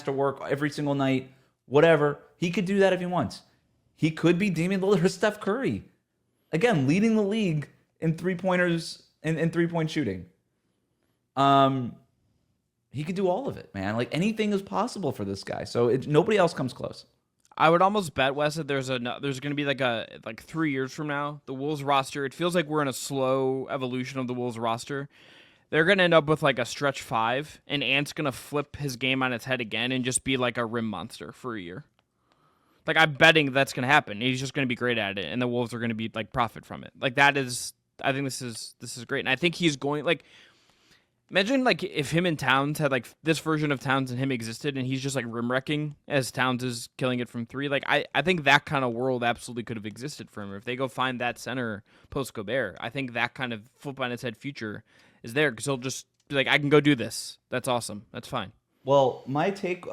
work every single night, whatever. He could do that if he wants. He could be Damian Lillard or Steph Curry. Again, leading the league in three-pointers and three-point shooting. He could do all of it, man. Like anything is possible for this guy. So nobody else comes close. I would almost bet, Wes, that there's going to be like 3 years from now, the Wolves roster. It feels like we're in a slow evolution of the Wolves roster. They're going to end up with like a stretch 5, and Ant's going to flip his game on its head again and just be like a rim monster for a year. Like I'm betting that's going to happen. He's just going to be great at it, and the Wolves are going to be like profit from it. Like that is, I think this is great, and I think he's going like. Imagine like if him and Towns had like this version of Towns and him existed, and he's just like rim wrecking as Towns is killing it from 3. Like I think that kind of world absolutely could have existed for him. If they go find that center post Gobert, I think that kind of flip on its head future is there because he'll just be like, I can go do this. That's awesome. That's fine. Well, my take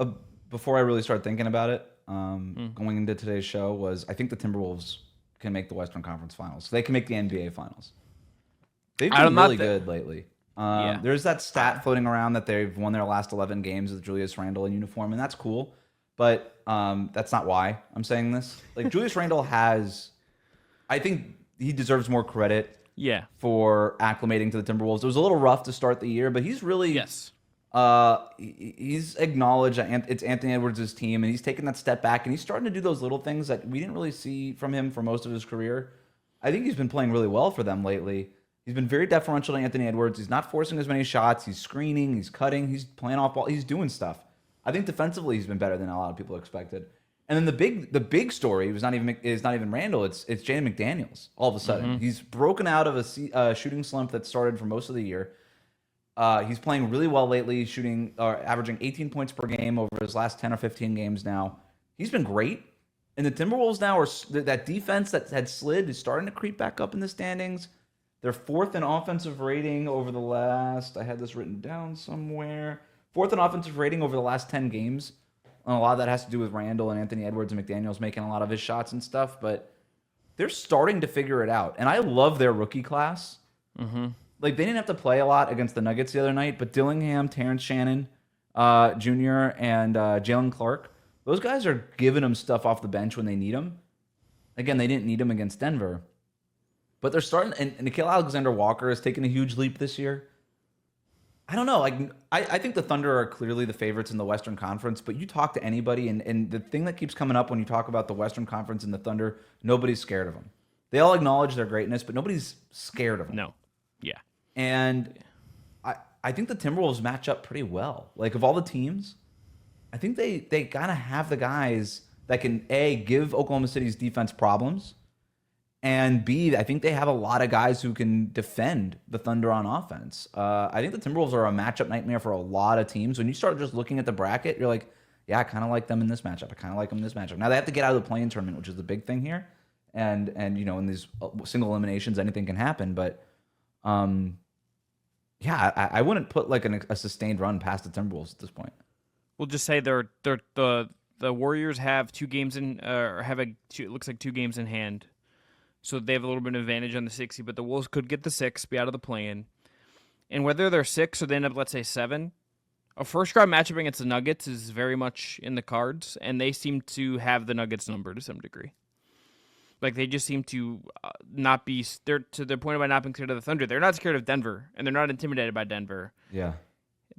before I really started thinking about it, going into today's show was I think the Timberwolves can make the Western Conference Finals. They can make the NBA Finals. They've been really good lately. There's that stat floating around that they've won their last 11 games with Julius Randle in uniform, and that's cool. But that's not why I'm saying this. Like Julius Randle I think he deserves more credit. For acclimating to the Timberwolves. It was a little rough to start the year, but he's really he's acknowledged that it's Anthony Edwards' team, and he's taken that step back, and he's starting to do those little things that we didn't really see from him for most of his career. I think he's been playing really well for them lately. He's been very deferential to Anthony Edwards. He's not forcing as many shots. He's screening. He's cutting. He's playing off ball. He's doing stuff. I think defensively he's been better than a lot of people expected. And then the big story is not even Randall. It's Jaden McDaniels. All of a sudden, he's broken out of a shooting slump that started for most of the year. He's playing really well lately, averaging 18 points per game over his last 10 or 15 games now. He's been great. And the Timberwolves now that defense that had slid is starting to creep back up in the standings. They're 4th in offensive rating over the last, I had this written down somewhere, 4th in offensive rating over the last 10 games. And a lot of that has to do with Randall and Anthony Edwards and McDaniels making a lot of his shots and stuff, but they're starting to figure it out. And I love their rookie class. Like, they didn't have to play a lot against the Nuggets the other night, but Dillingham, Terrence Shannon Jr., and Jalen Clark, those guys are giving them stuff off the bench when they need them. Again, they didn't need them against Denver. But they're starting, and Nickeil Alexander-Walker has taken a huge leap this year. I don't know. Like, I think the Thunder are clearly the favorites in the Western Conference, but you talk to anybody, and the thing that keeps coming up when you talk about the Western Conference and the Thunder, nobody's scared of them. They all acknowledge their greatness, but nobody's scared of them. No. Yeah. And I think the Timberwolves match up pretty well. Like, of all the teams, I think they kind of have the guys that can, A, give Oklahoma City's defense problems, and B, I think they have a lot of guys who can defend the Thunder on offense. I think the Timberwolves are a matchup nightmare for a lot of teams. When you start just looking at the bracket, you're like, yeah, I kind of like them in this matchup. I kind of like them in this matchup. Now, they have to get out of the play-in tournament, which is the big thing here. And in these single eliminations, anything can happen. But, yeah, I wouldn't put like a sustained run past the Timberwolves at this point. We'll just say the Warriors have 2 games in, or it looks like 2 games in hand. So they have a little bit of advantage on the 60, but the Wolves could get the 6, be out of the play-in. And whether they're 6 or they end up, let's say, 7, a first-round matchup against the Nuggets is very much in the cards, and they seem to have the Nuggets number to some degree. Like, they just seem to not be – they're to the point about not being scared of the Thunder. They're not scared of Denver, and they're not intimidated by Denver. Yeah.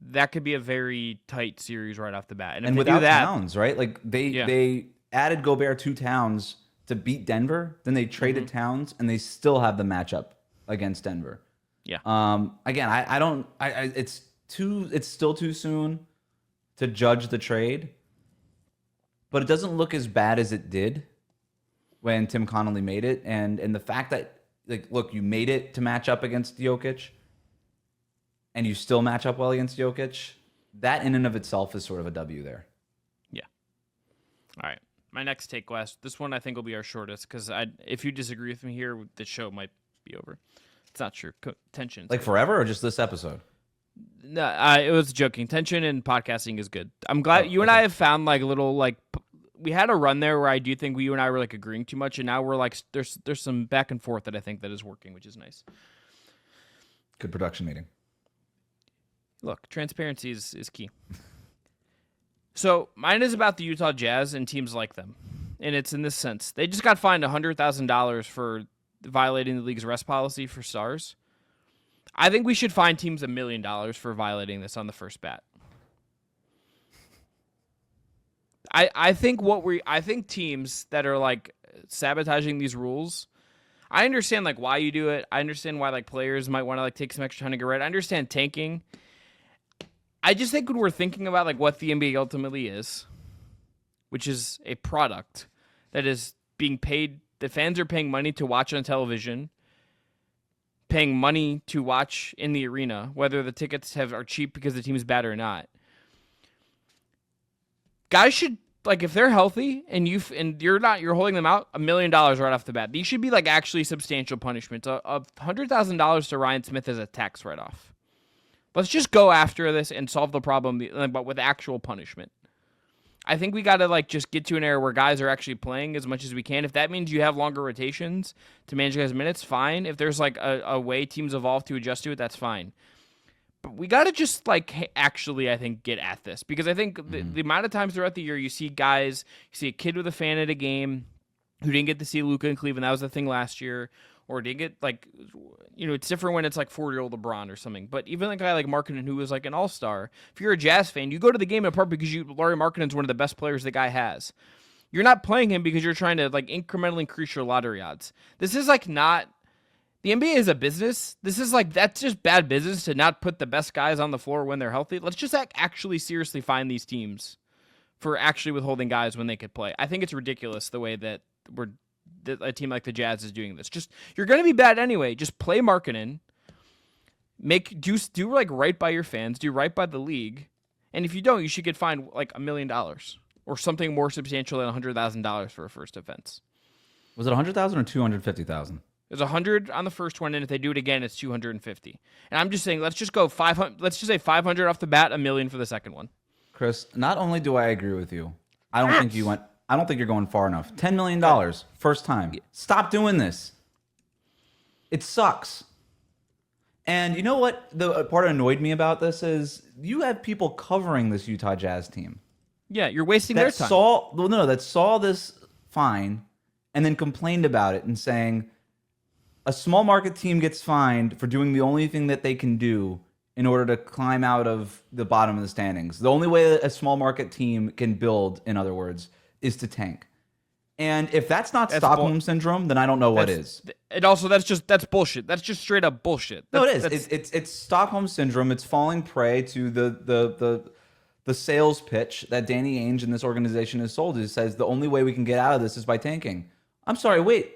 That could be a very tight series right off the bat. And without Towns, right? Like, they added Gobert to Towns – to beat Denver, then they traded Towns, and they still have the matchup against Denver. Yeah. Again, it's still too soon to judge the trade, but it doesn't look as bad as it did when Tim Connolly made it, and the fact that, like, look, you made it to match up against Jokic, and you still match up well against Jokic, that in and of itself is sort of a W there. Yeah. All right. My next take, Wes. This one I think will be our shortest because if you disagree with me here, the show might be over. It's not true. Tension. Like forever or just this episode? No, it was joking. Tension and podcasting is good. I'm glad you and I have found like a little like we had a run there where I do think you and I were like agreeing too much, and now we're like there's some back and forth that I think that is working, which is nice. Good production meeting. Look, transparency is key. So mine is about the Utah Jazz and teams like them, and it's in this sense. They just got fined $100,000 for violating the league's rest policy for stars. I think we should fine teams $1 million for violating this on the first bat. I think teams that are like sabotaging these rules. I understand like why you do it. I understand why like players might want to like take some extra time to get right. I understand tanking. I just think when we're thinking about like what the NBA ultimately is, which is a product that is being paid, the fans are paying money to watch on television, paying money to watch in the arena, whether the tickets are cheap because the team is bad or not. Guys should like if they're healthy and you're holding them out $1 million right off the bat. These should be like actually substantial punishments. $100,000 to Ryan Smith is a tax write-off. Let's just go after this and solve the problem, but with actual punishment. I think we got to like just get to an era where guys are actually playing as much as we can. If that means you have longer rotations to manage guys' minutes, fine. If there's like a way teams evolve to adjust to it, that's fine. But we got to just like actually, I think, get at this because I think the amount of times throughout the year you see a kid with a fan at a game who didn't get to see Luka in Cleveland. That was the thing last year. Or did get like, it's different when it's like 4-year-old LeBron or something. But even a guy like Markkanen who was like an all-star, if you're a Jazz fan, you go to the game in part because Lauri Markkanen's one of the best players the guy has. You're not playing him because you're trying to like incrementally increase your lottery odds. This is like not the NBA is a business. This is like that's just bad business to not put the best guys on the floor when they're healthy. Let's just actually seriously find these teams for actually withholding guys when they could play. I think it's ridiculous the way that a team like the Jazz is doing this. Just you're going to be bad anyway. Just play Markkanen. Do like right by your fans. Do right by the league. And if you don't, you should get fined like $1 million or something more substantial than $100,000 for a first offense. Was it $100,000 or $250,000? There's 100 on the first one, and if they do it again, it's 250. And I'm just saying, let's just go 500. Let's just say 500 off the bat, $1 million for the second one. Chris, not only do I agree with you, I don't think you're going far enough. $10 million, first time. Stop doing this. It sucks. And you know what? The part that annoyed me about this is you have people covering this Utah Jazz team. Yeah, you're wasting their time. That saw this fine and then complained about it and saying, a small market team gets fined for doing the only thing that they can do in order to climb out of the bottom of the standings. The only way that a small market team can build, in other words, is to tank. And if that's not Stockholm syndrome, then I don't know what is. And also, that's bullshit. That's just straight up bullshit. No, it is. It's Stockholm syndrome. It's falling prey to the sales pitch that Danny Ainge and this organization has sold. It says the only way we can get out of this is by tanking. I'm sorry, wait.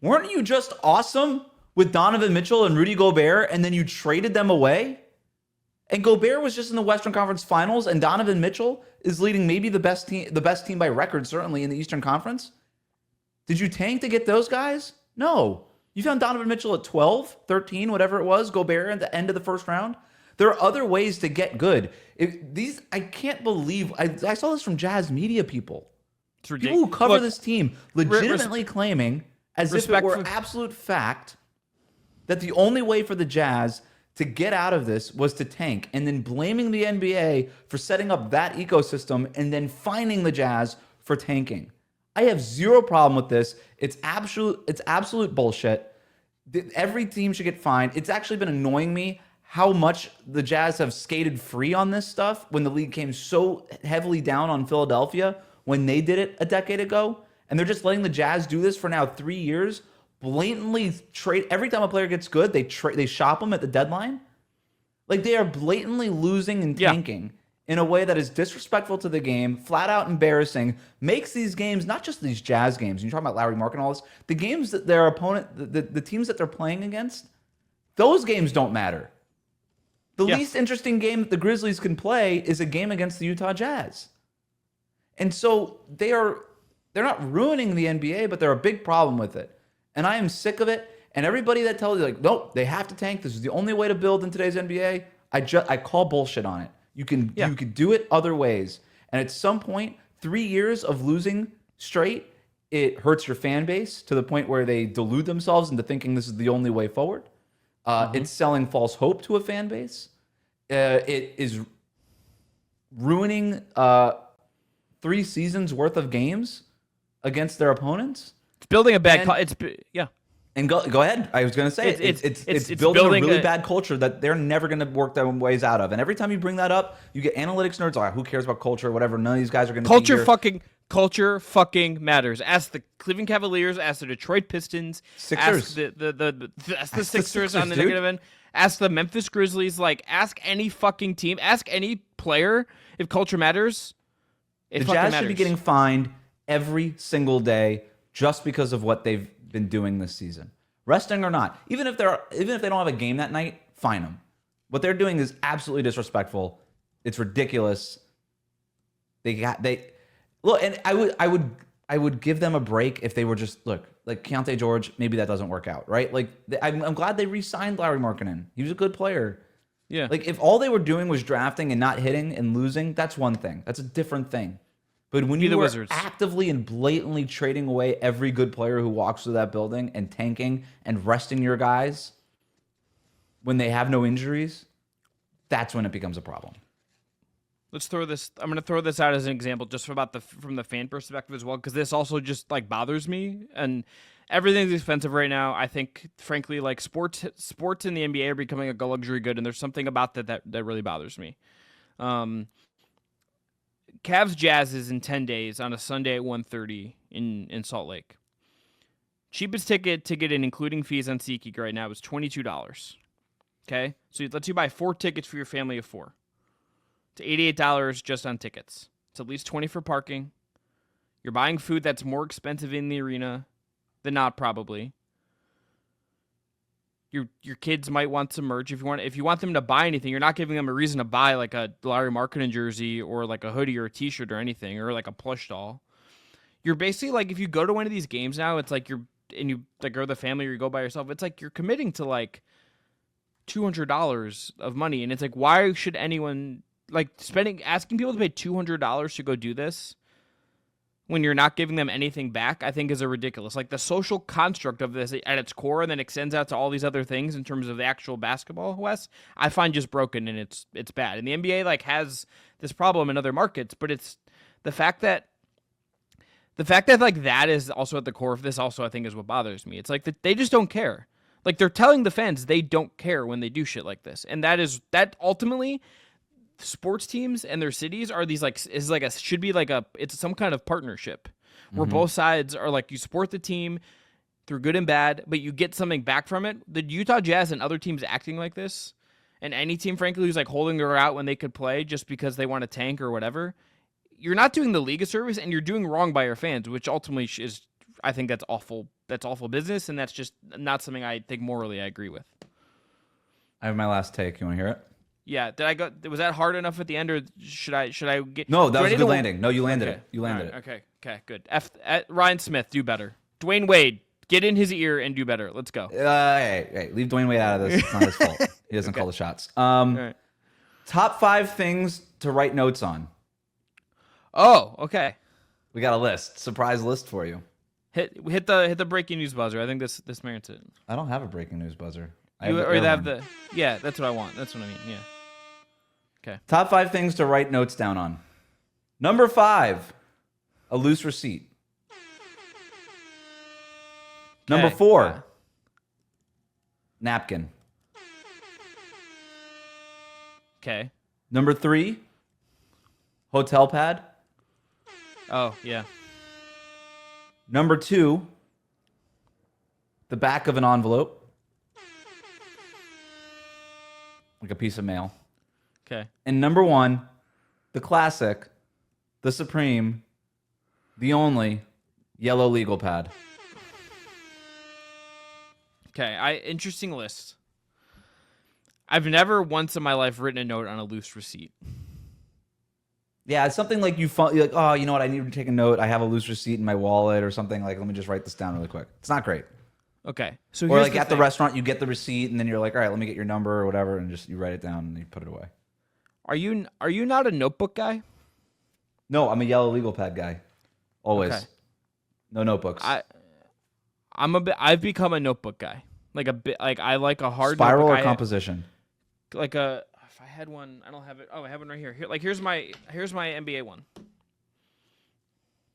Weren't you just awesome with Donovan Mitchell and Rudy Gobert, and then you traded them away? And Gobert was just in the Western Conference Finals, and Donovan Mitchell is leading maybe the best team by record, certainly in the Eastern Conference. Did you tank to get those guys? No. You found Donovan Mitchell at 12, 13, whatever it was, Gobert at the end of the first round. There are other ways to get good. I can't believe, I saw this from Jazz media people. It's ridiculous. People who cover this team legitimately claiming, as if it were absolute fact, that the only way for the Jazz to get out of this was to tank, and then blaming the NBA for setting up that ecosystem and then fining the Jazz for tanking. I have zero problem with this. It's absolute bullshit. Every team should get fined. It's actually been annoying me how much the Jazz have skated free on this stuff when the league came so heavily down on Philadelphia when they did it a decade ago. And they're just letting the Jazz do this for now 3 years. Blatantly trade every time a player gets good, they shop them at the deadline. Like, they are blatantly losing and tanking in a way that is disrespectful to the game, flat out embarrassing, makes these games, not just these Jazz games, you're talking about Larry Mark and all this, the games that their opponent, the teams that they're playing against, those games don't matter. The least interesting game that the Grizzlies can play is a game against the Utah Jazz. And so they're not ruining the NBA, but they're a big problem with it. And I am sick of it. And everybody that tells you, like, nope, they have to tank. This is the only way to build in today's NBA. I call bullshit on it. You can do it other ways. And at some point, 3 years of losing straight, it hurts your fan base to the point where they delude themselves into thinking this is the only way forward. It's selling false hope to a fan base. It is ruining 3 seasons worth of games against their opponents. It's building a bad. And go ahead. I was going to say it's building a really bad culture that they're never going to work their ways out of. And every time you bring that up, you get analytics nerds. Oh, who cares about culture? Whatever. None of these guys are going to. Culture fucking matters. Ask the Cleveland Cavaliers. Ask the Detroit Pistons. Sixers. Ask the Sixers on the negative end. Ask the Memphis Grizzlies. Like, ask any fucking team. Ask any player if culture matters. The Jazz should be getting fined every single day just because of what they've been doing this season, resting or not. Even if they don't have a game that night, fine them. What they're doing is absolutely disrespectful. It's ridiculous. Look, and I would give them a break if they were just like Keontae George. Maybe that doesn't work out, right? Like, I'm glad they re-signed Larry Markkinen. He was a good player. Yeah. Like, if all they were doing was drafting and not hitting and losing, that's one thing. That's a different thing. But when you were actively and blatantly trading away every good player who walks through that building and tanking and resting your guys when they have no injuries, that's when it becomes a problem. Let's throw this. I'm going to throw this out as an example, just from the fan perspective as well, because this also just like bothers me. And everything's expensive right now. I think, frankly, like sports in the NBA are becoming a luxury good, and there's something about that really bothers me. Cavs Jazz is in 10 days on a Sunday at 1:30 in Salt Lake. Cheapest ticket to get in, including fees on SeatGeek right now, is $22. Okay? So it lets you buy 4 tickets for your family of 4. It's $88 just on tickets. It's at least $20 for parking. You're buying food that's more expensive in the arena than not, probably. Your kids might want some merch. If you want them to buy anything, you're not giving them a reason to buy like a Larry Markkinen jersey or like a hoodie or a t-shirt or anything, or like a plush doll. You're basically like, if you go to one of these games now, it's like you go with the family or you go by yourself, it's like you're committing to like $200 of money. And it's like, why should anyone like asking people to pay $200 to go do this when you're not giving them anything back, I think is a ridiculous. Like, the social construct of this at its core, and then extends out to all these other things in terms of the actual basketball, Wes, I find just broken, and it's bad. And the NBA like has this problem in other markets, but it's the fact that The fact that like that is also at the core of this also I think is what bothers me. It's like that they just don't care. Like they're telling the fans they don't care when they do shit like this. And that ultimately sports teams and their cities are these like should be like it's some kind of partnership where both sides are like you support the team through good and bad, but you get something back from it. The Utah Jazz and other teams acting like this, and any team frankly who's like holding her out when they could play just because they want to tank or whatever, you're not doing the league a service and you're doing wrong by your fans, which ultimately is I think that's awful. That's awful business, and that's just not something I think morally I agree with. I have my last take. You want to hear it? Yeah. Was that hard enough at the end, or should I get? No, that was a good landing. No, you landed it. You landed it. Okay. Good. Ryan Smith, do better. Dwayne Wade, get in his ear and do better. Let's go. Hey, leave Dwayne Wade out of this. It's not his fault. He doesn't call the shots. Right. Top 5 things to write notes on. Oh, okay. We got a list. Surprise list for you. Hit the breaking news buzzer. I think this merits it. I don't have a breaking news buzzer. Yeah, that's what I want. That's what I mean. Yeah. Okay. Top 5 things to write notes down on. Number 5, a loose receipt. Number 4, napkin. Okay. Number 3, hotel pad. Oh, yeah. Number 2, the back of an envelope. Like a piece of mail. Okay. And number 1, the classic, the supreme, the only yellow legal pad. Okay, interesting list. I've never once in my life written a note on a loose receipt. Yeah, it's something like you're like, oh, you know what? I need to take a note. I have a loose receipt in my wallet or something. Like, let me just write this down really quick. It's not great. Okay. So or like at the restaurant, you get the receipt and then you're like, all right, let me get your number or whatever, and just you write it down and you put it away. Are you not a notebook guy? No, I'm a yellow legal pad guy. Always. Okay. No notebooks. I've become a notebook guy. Like a bit like I like a hard spiral notebook. Or composition. If I had one, I don't have it. Oh, I have one right here. Here's my NBA one.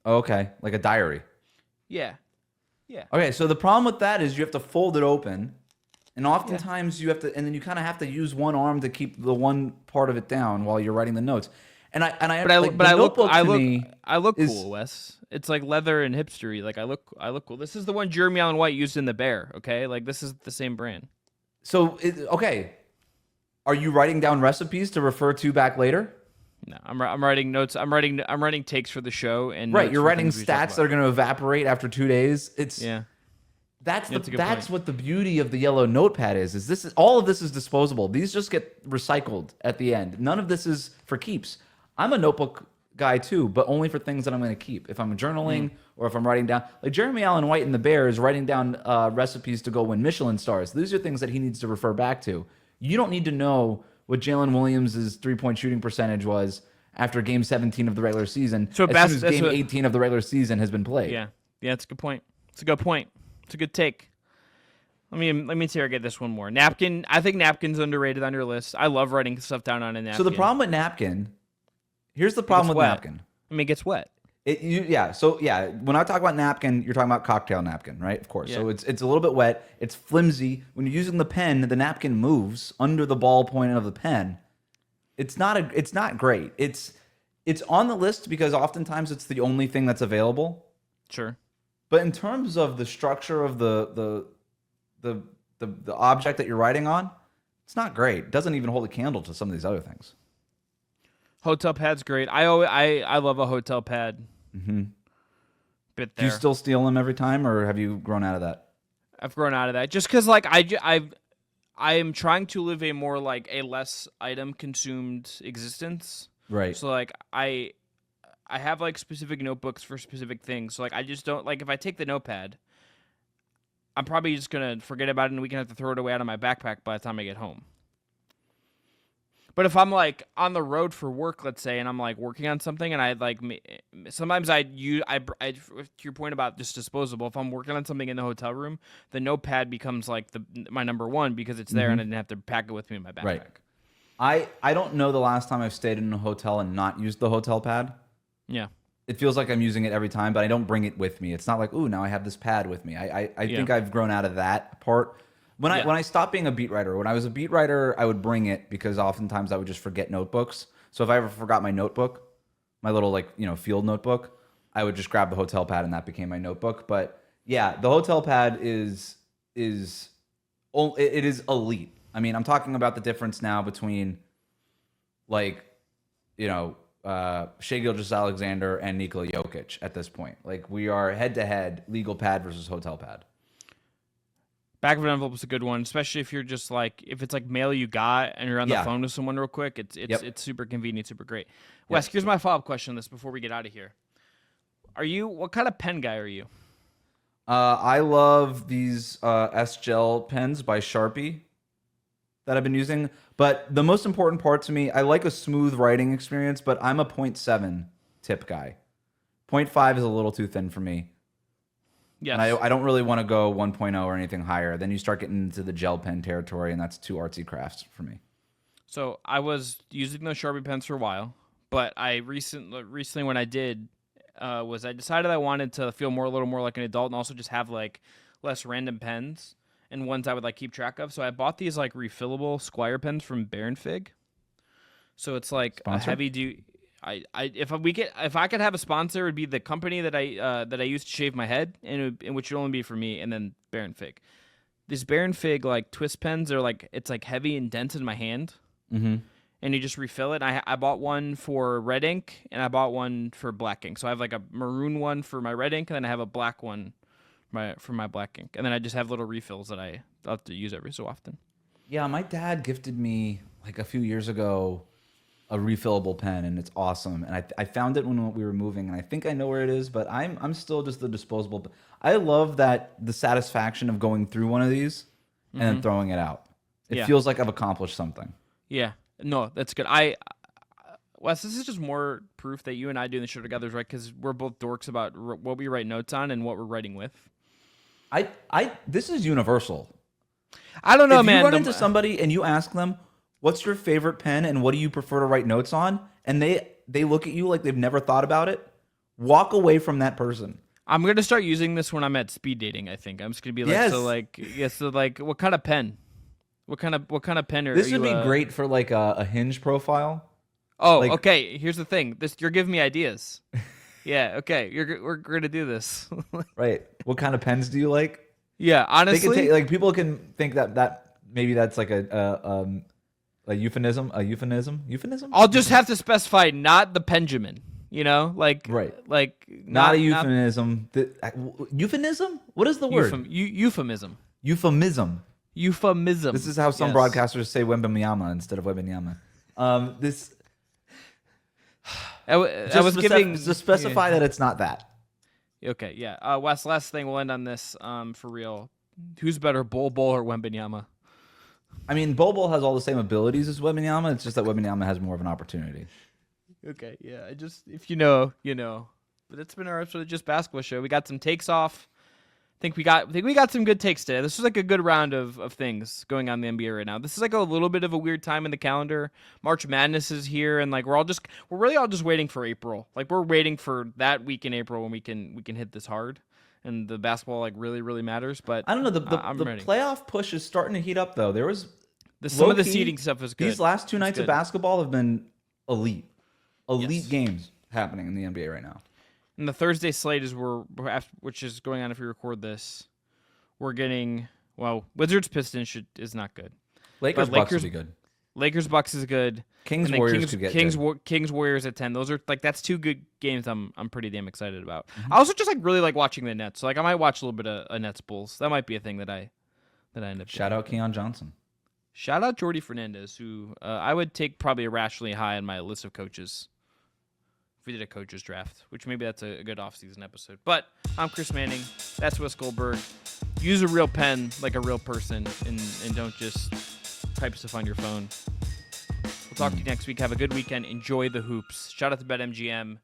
Oh, okay, like a diary. Yeah. Yeah. Okay, so the problem with that is you have to fold it open, and oftentimes you have to, and then you kind of have to use one arm to keep the one part of it down while you're writing the notes. I look cool, Wes. It's like leather and hipstery. Like I look cool. This is the one Jeremy Allen White used in The Bear. Okay, like this is the same brand. So okay, are you writing down recipes to refer to back later? No, I'm writing notes. I'm writing takes for the show and right. You're writing stats that are going to evaporate after 2 days. That's what the beauty of the yellow notepad is all of this is disposable. These just get recycled at the end. None of this is for keeps. I'm a notebook guy too, but only for things that I'm going to keep. If I'm journaling or if I'm writing down, like Jeremy Allen White in The Bear is writing down recipes to go win Michelin stars. These are things that he needs to refer back to. You don't need to know what Jalen Williams' 3-point shooting percentage was after Game 17 of the regular season. So as soon as Game 18 of the regular season has been played. Yeah, it's a good point. It's a good point. It's a good take. Let me interrogate this one more. Napkin. I think napkin's underrated on your list. I love writing stuff down on a napkin. So the problem with napkin. Here's the problem with napkin. I mean, it gets wet. When I talk about napkin, you're talking about cocktail napkin, right? Of course. Yeah. So it's a little bit wet. It's flimsy. When you're using the pen, the napkin moves under the ball point of the pen. It's not great. It's on the list because oftentimes it's the only thing that's available. Sure. But in terms of the structure of the object that you're writing on, it's not great. It doesn't even hold a candle to some of these other things. Hotel pad's great. I love a hotel pad. Mm-hmm. Bit there. Do you still steal them every time, or have you grown out of that? I've grown out of that just because like I am trying to live a more like a less item consumed existence. Right. So like I have like specific notebooks for specific things. So like I just don't like if I take the notepad, I'm probably just gonna forget about it and we can have to throw it away out of my backpack by the time I get home. But if I'm like on the road for work, let's say, and I'm like working on something, and I like sometimes I to your point about just disposable. If I'm working on something in the hotel room, the notepad becomes like my number one because it's there, and I didn't have to pack it with me in my backpack. Right. I don't know the last time I've stayed in a hotel and not used the hotel pad. Yeah. it feels like I'm using it every time, but I don't bring it with me. It's not like, ooh, now I have this pad with me. I think I've grown out of that part. When I stopped being a beat writer, when I was a beat writer, I would bring it because oftentimes I would just forget notebooks. So if I ever forgot my notebook, my little field notebook, I would just grab the hotel pad and that became my notebook. But yeah, the hotel pad is elite. I mean, I'm talking about the difference now between Shai Gilgeous-Alexander and Nikola Jokic at this point. Like, we are head-to-head legal pad versus hotel pad. Back of an envelope is a good one, especially if you're just if it's mail you got and you're on the phone with someone real quick. It's super convenient, super great. Wes, here's my follow-up question on this before we get out of here. What kind of pen guy are you? I love these S-Gel pens by Sharpie that I've been using. But the most important part to me, I like a smooth writing experience, but I'm a 0.7 tip guy. 0.5 is a little too thin for me. Yes. And I don't really want to go 1.0 or anything higher. Then you start getting into the gel pen territory, and that's too artsy crafts for me. So I was using those Sharpie pens for a while, but I recently when I did, I decided I wanted to feel a little more like an adult and also just have less random pens and ones I would keep track of. So I bought these refillable Squire pens from Baron Fig. So it's a heavy duty. If I could have a sponsor, it would be the company that I used to shave my head, and which would only be for me, and then Baron Fig. These Baron Fig twist pens are it's heavy and dense in my hand, and you just refill it. I bought one for red ink, and I bought one for black ink. So I have a maroon one for my red ink, and then I have a black one for my black ink, and then I just have little refills that I have to use every so often. Yeah, my dad gifted me a few years ago a refillable pen, and it's awesome. And I found it when we were moving, and I think I know where it is, but I'm still just the disposable. I love the satisfaction of going through one of these and then throwing it out. It feels like I've accomplished something. Yeah, no, that's good. Wes, this is just more proof that you and I doing the show together is right, because we're both dorks about what we write notes on and what we're writing with. This is universal. I don't know, if man. If you run into somebody and you ask them, what's your favorite pen and what do you prefer to write notes on? And they look at you like they've never thought about it. Walk away from that person. I'm going to start using this when I'm at speed dating, I think. I'm just going to be what kind of pen? What kind of pen are you? This would be great for a Hinge profile. Oh, okay. Here's the thing. You're giving me ideas. Yeah, okay. We're going to do this. Right. What kind of pens do you like? Yeah, honestly. They can people can think that maybe that's a euphemism. A euphemism? I'll just have to specify not the Benjamin. Right. Not a euphemism. Euphemism? What is the word? Euphemism. Euphemism. Euphemism. This is how some broadcasters say Wembanyama instead of Wembanyama. I was giving to specify that it's not that. Okay, yeah. Wes, last thing, we'll end on this for real. Who's better, Bol or Wembanyama? I mean, Bol has all the same abilities as Wembanyama. It's just that Wembanyama has more of an opportunity. Okay, yeah. If you know, you know. But it's been our episode of Just Basketball Show. We got some takes off. I think we got some good takes today. This was a good round of things going on in the NBA right now. This is a little bit of a weird time in the calendar. March Madness is here, and we're really all just waiting for April. We're waiting for that week in April when we can hit this hard, and the basketball really really matters. But I don't know, the playoff push is starting to heat up though. There was some of the seeding stuff is good. These last two nights of basketball have been elite games happening in the NBA right now. And the Thursday slate which is going on if we record this. We're getting Wizards Pistons is not good. Lakers Bucks would be good. Lakers Bucks is good. Kings Warriors could get good. Kings Warriors at 10. Those are that's two good games. I'm pretty damn excited about. I also just really like watching the Nets. So I might watch a little bit of Nets Bulls. That might be a thing that I end up. Shout out Keon Johnson. Shout out Jordy Fernandez, who I would take probably irrationally high on my list of coaches. If we did a coaches draft, which maybe that's a good off-season episode. But I'm Chris Manning. That's Wes Goldberg. Use a real pen like a real person, and don't just type stuff on your phone. We'll talk to you next week. Have a good weekend. Enjoy the hoops. Shout out to BetMGM.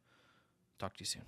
Talk to you soon.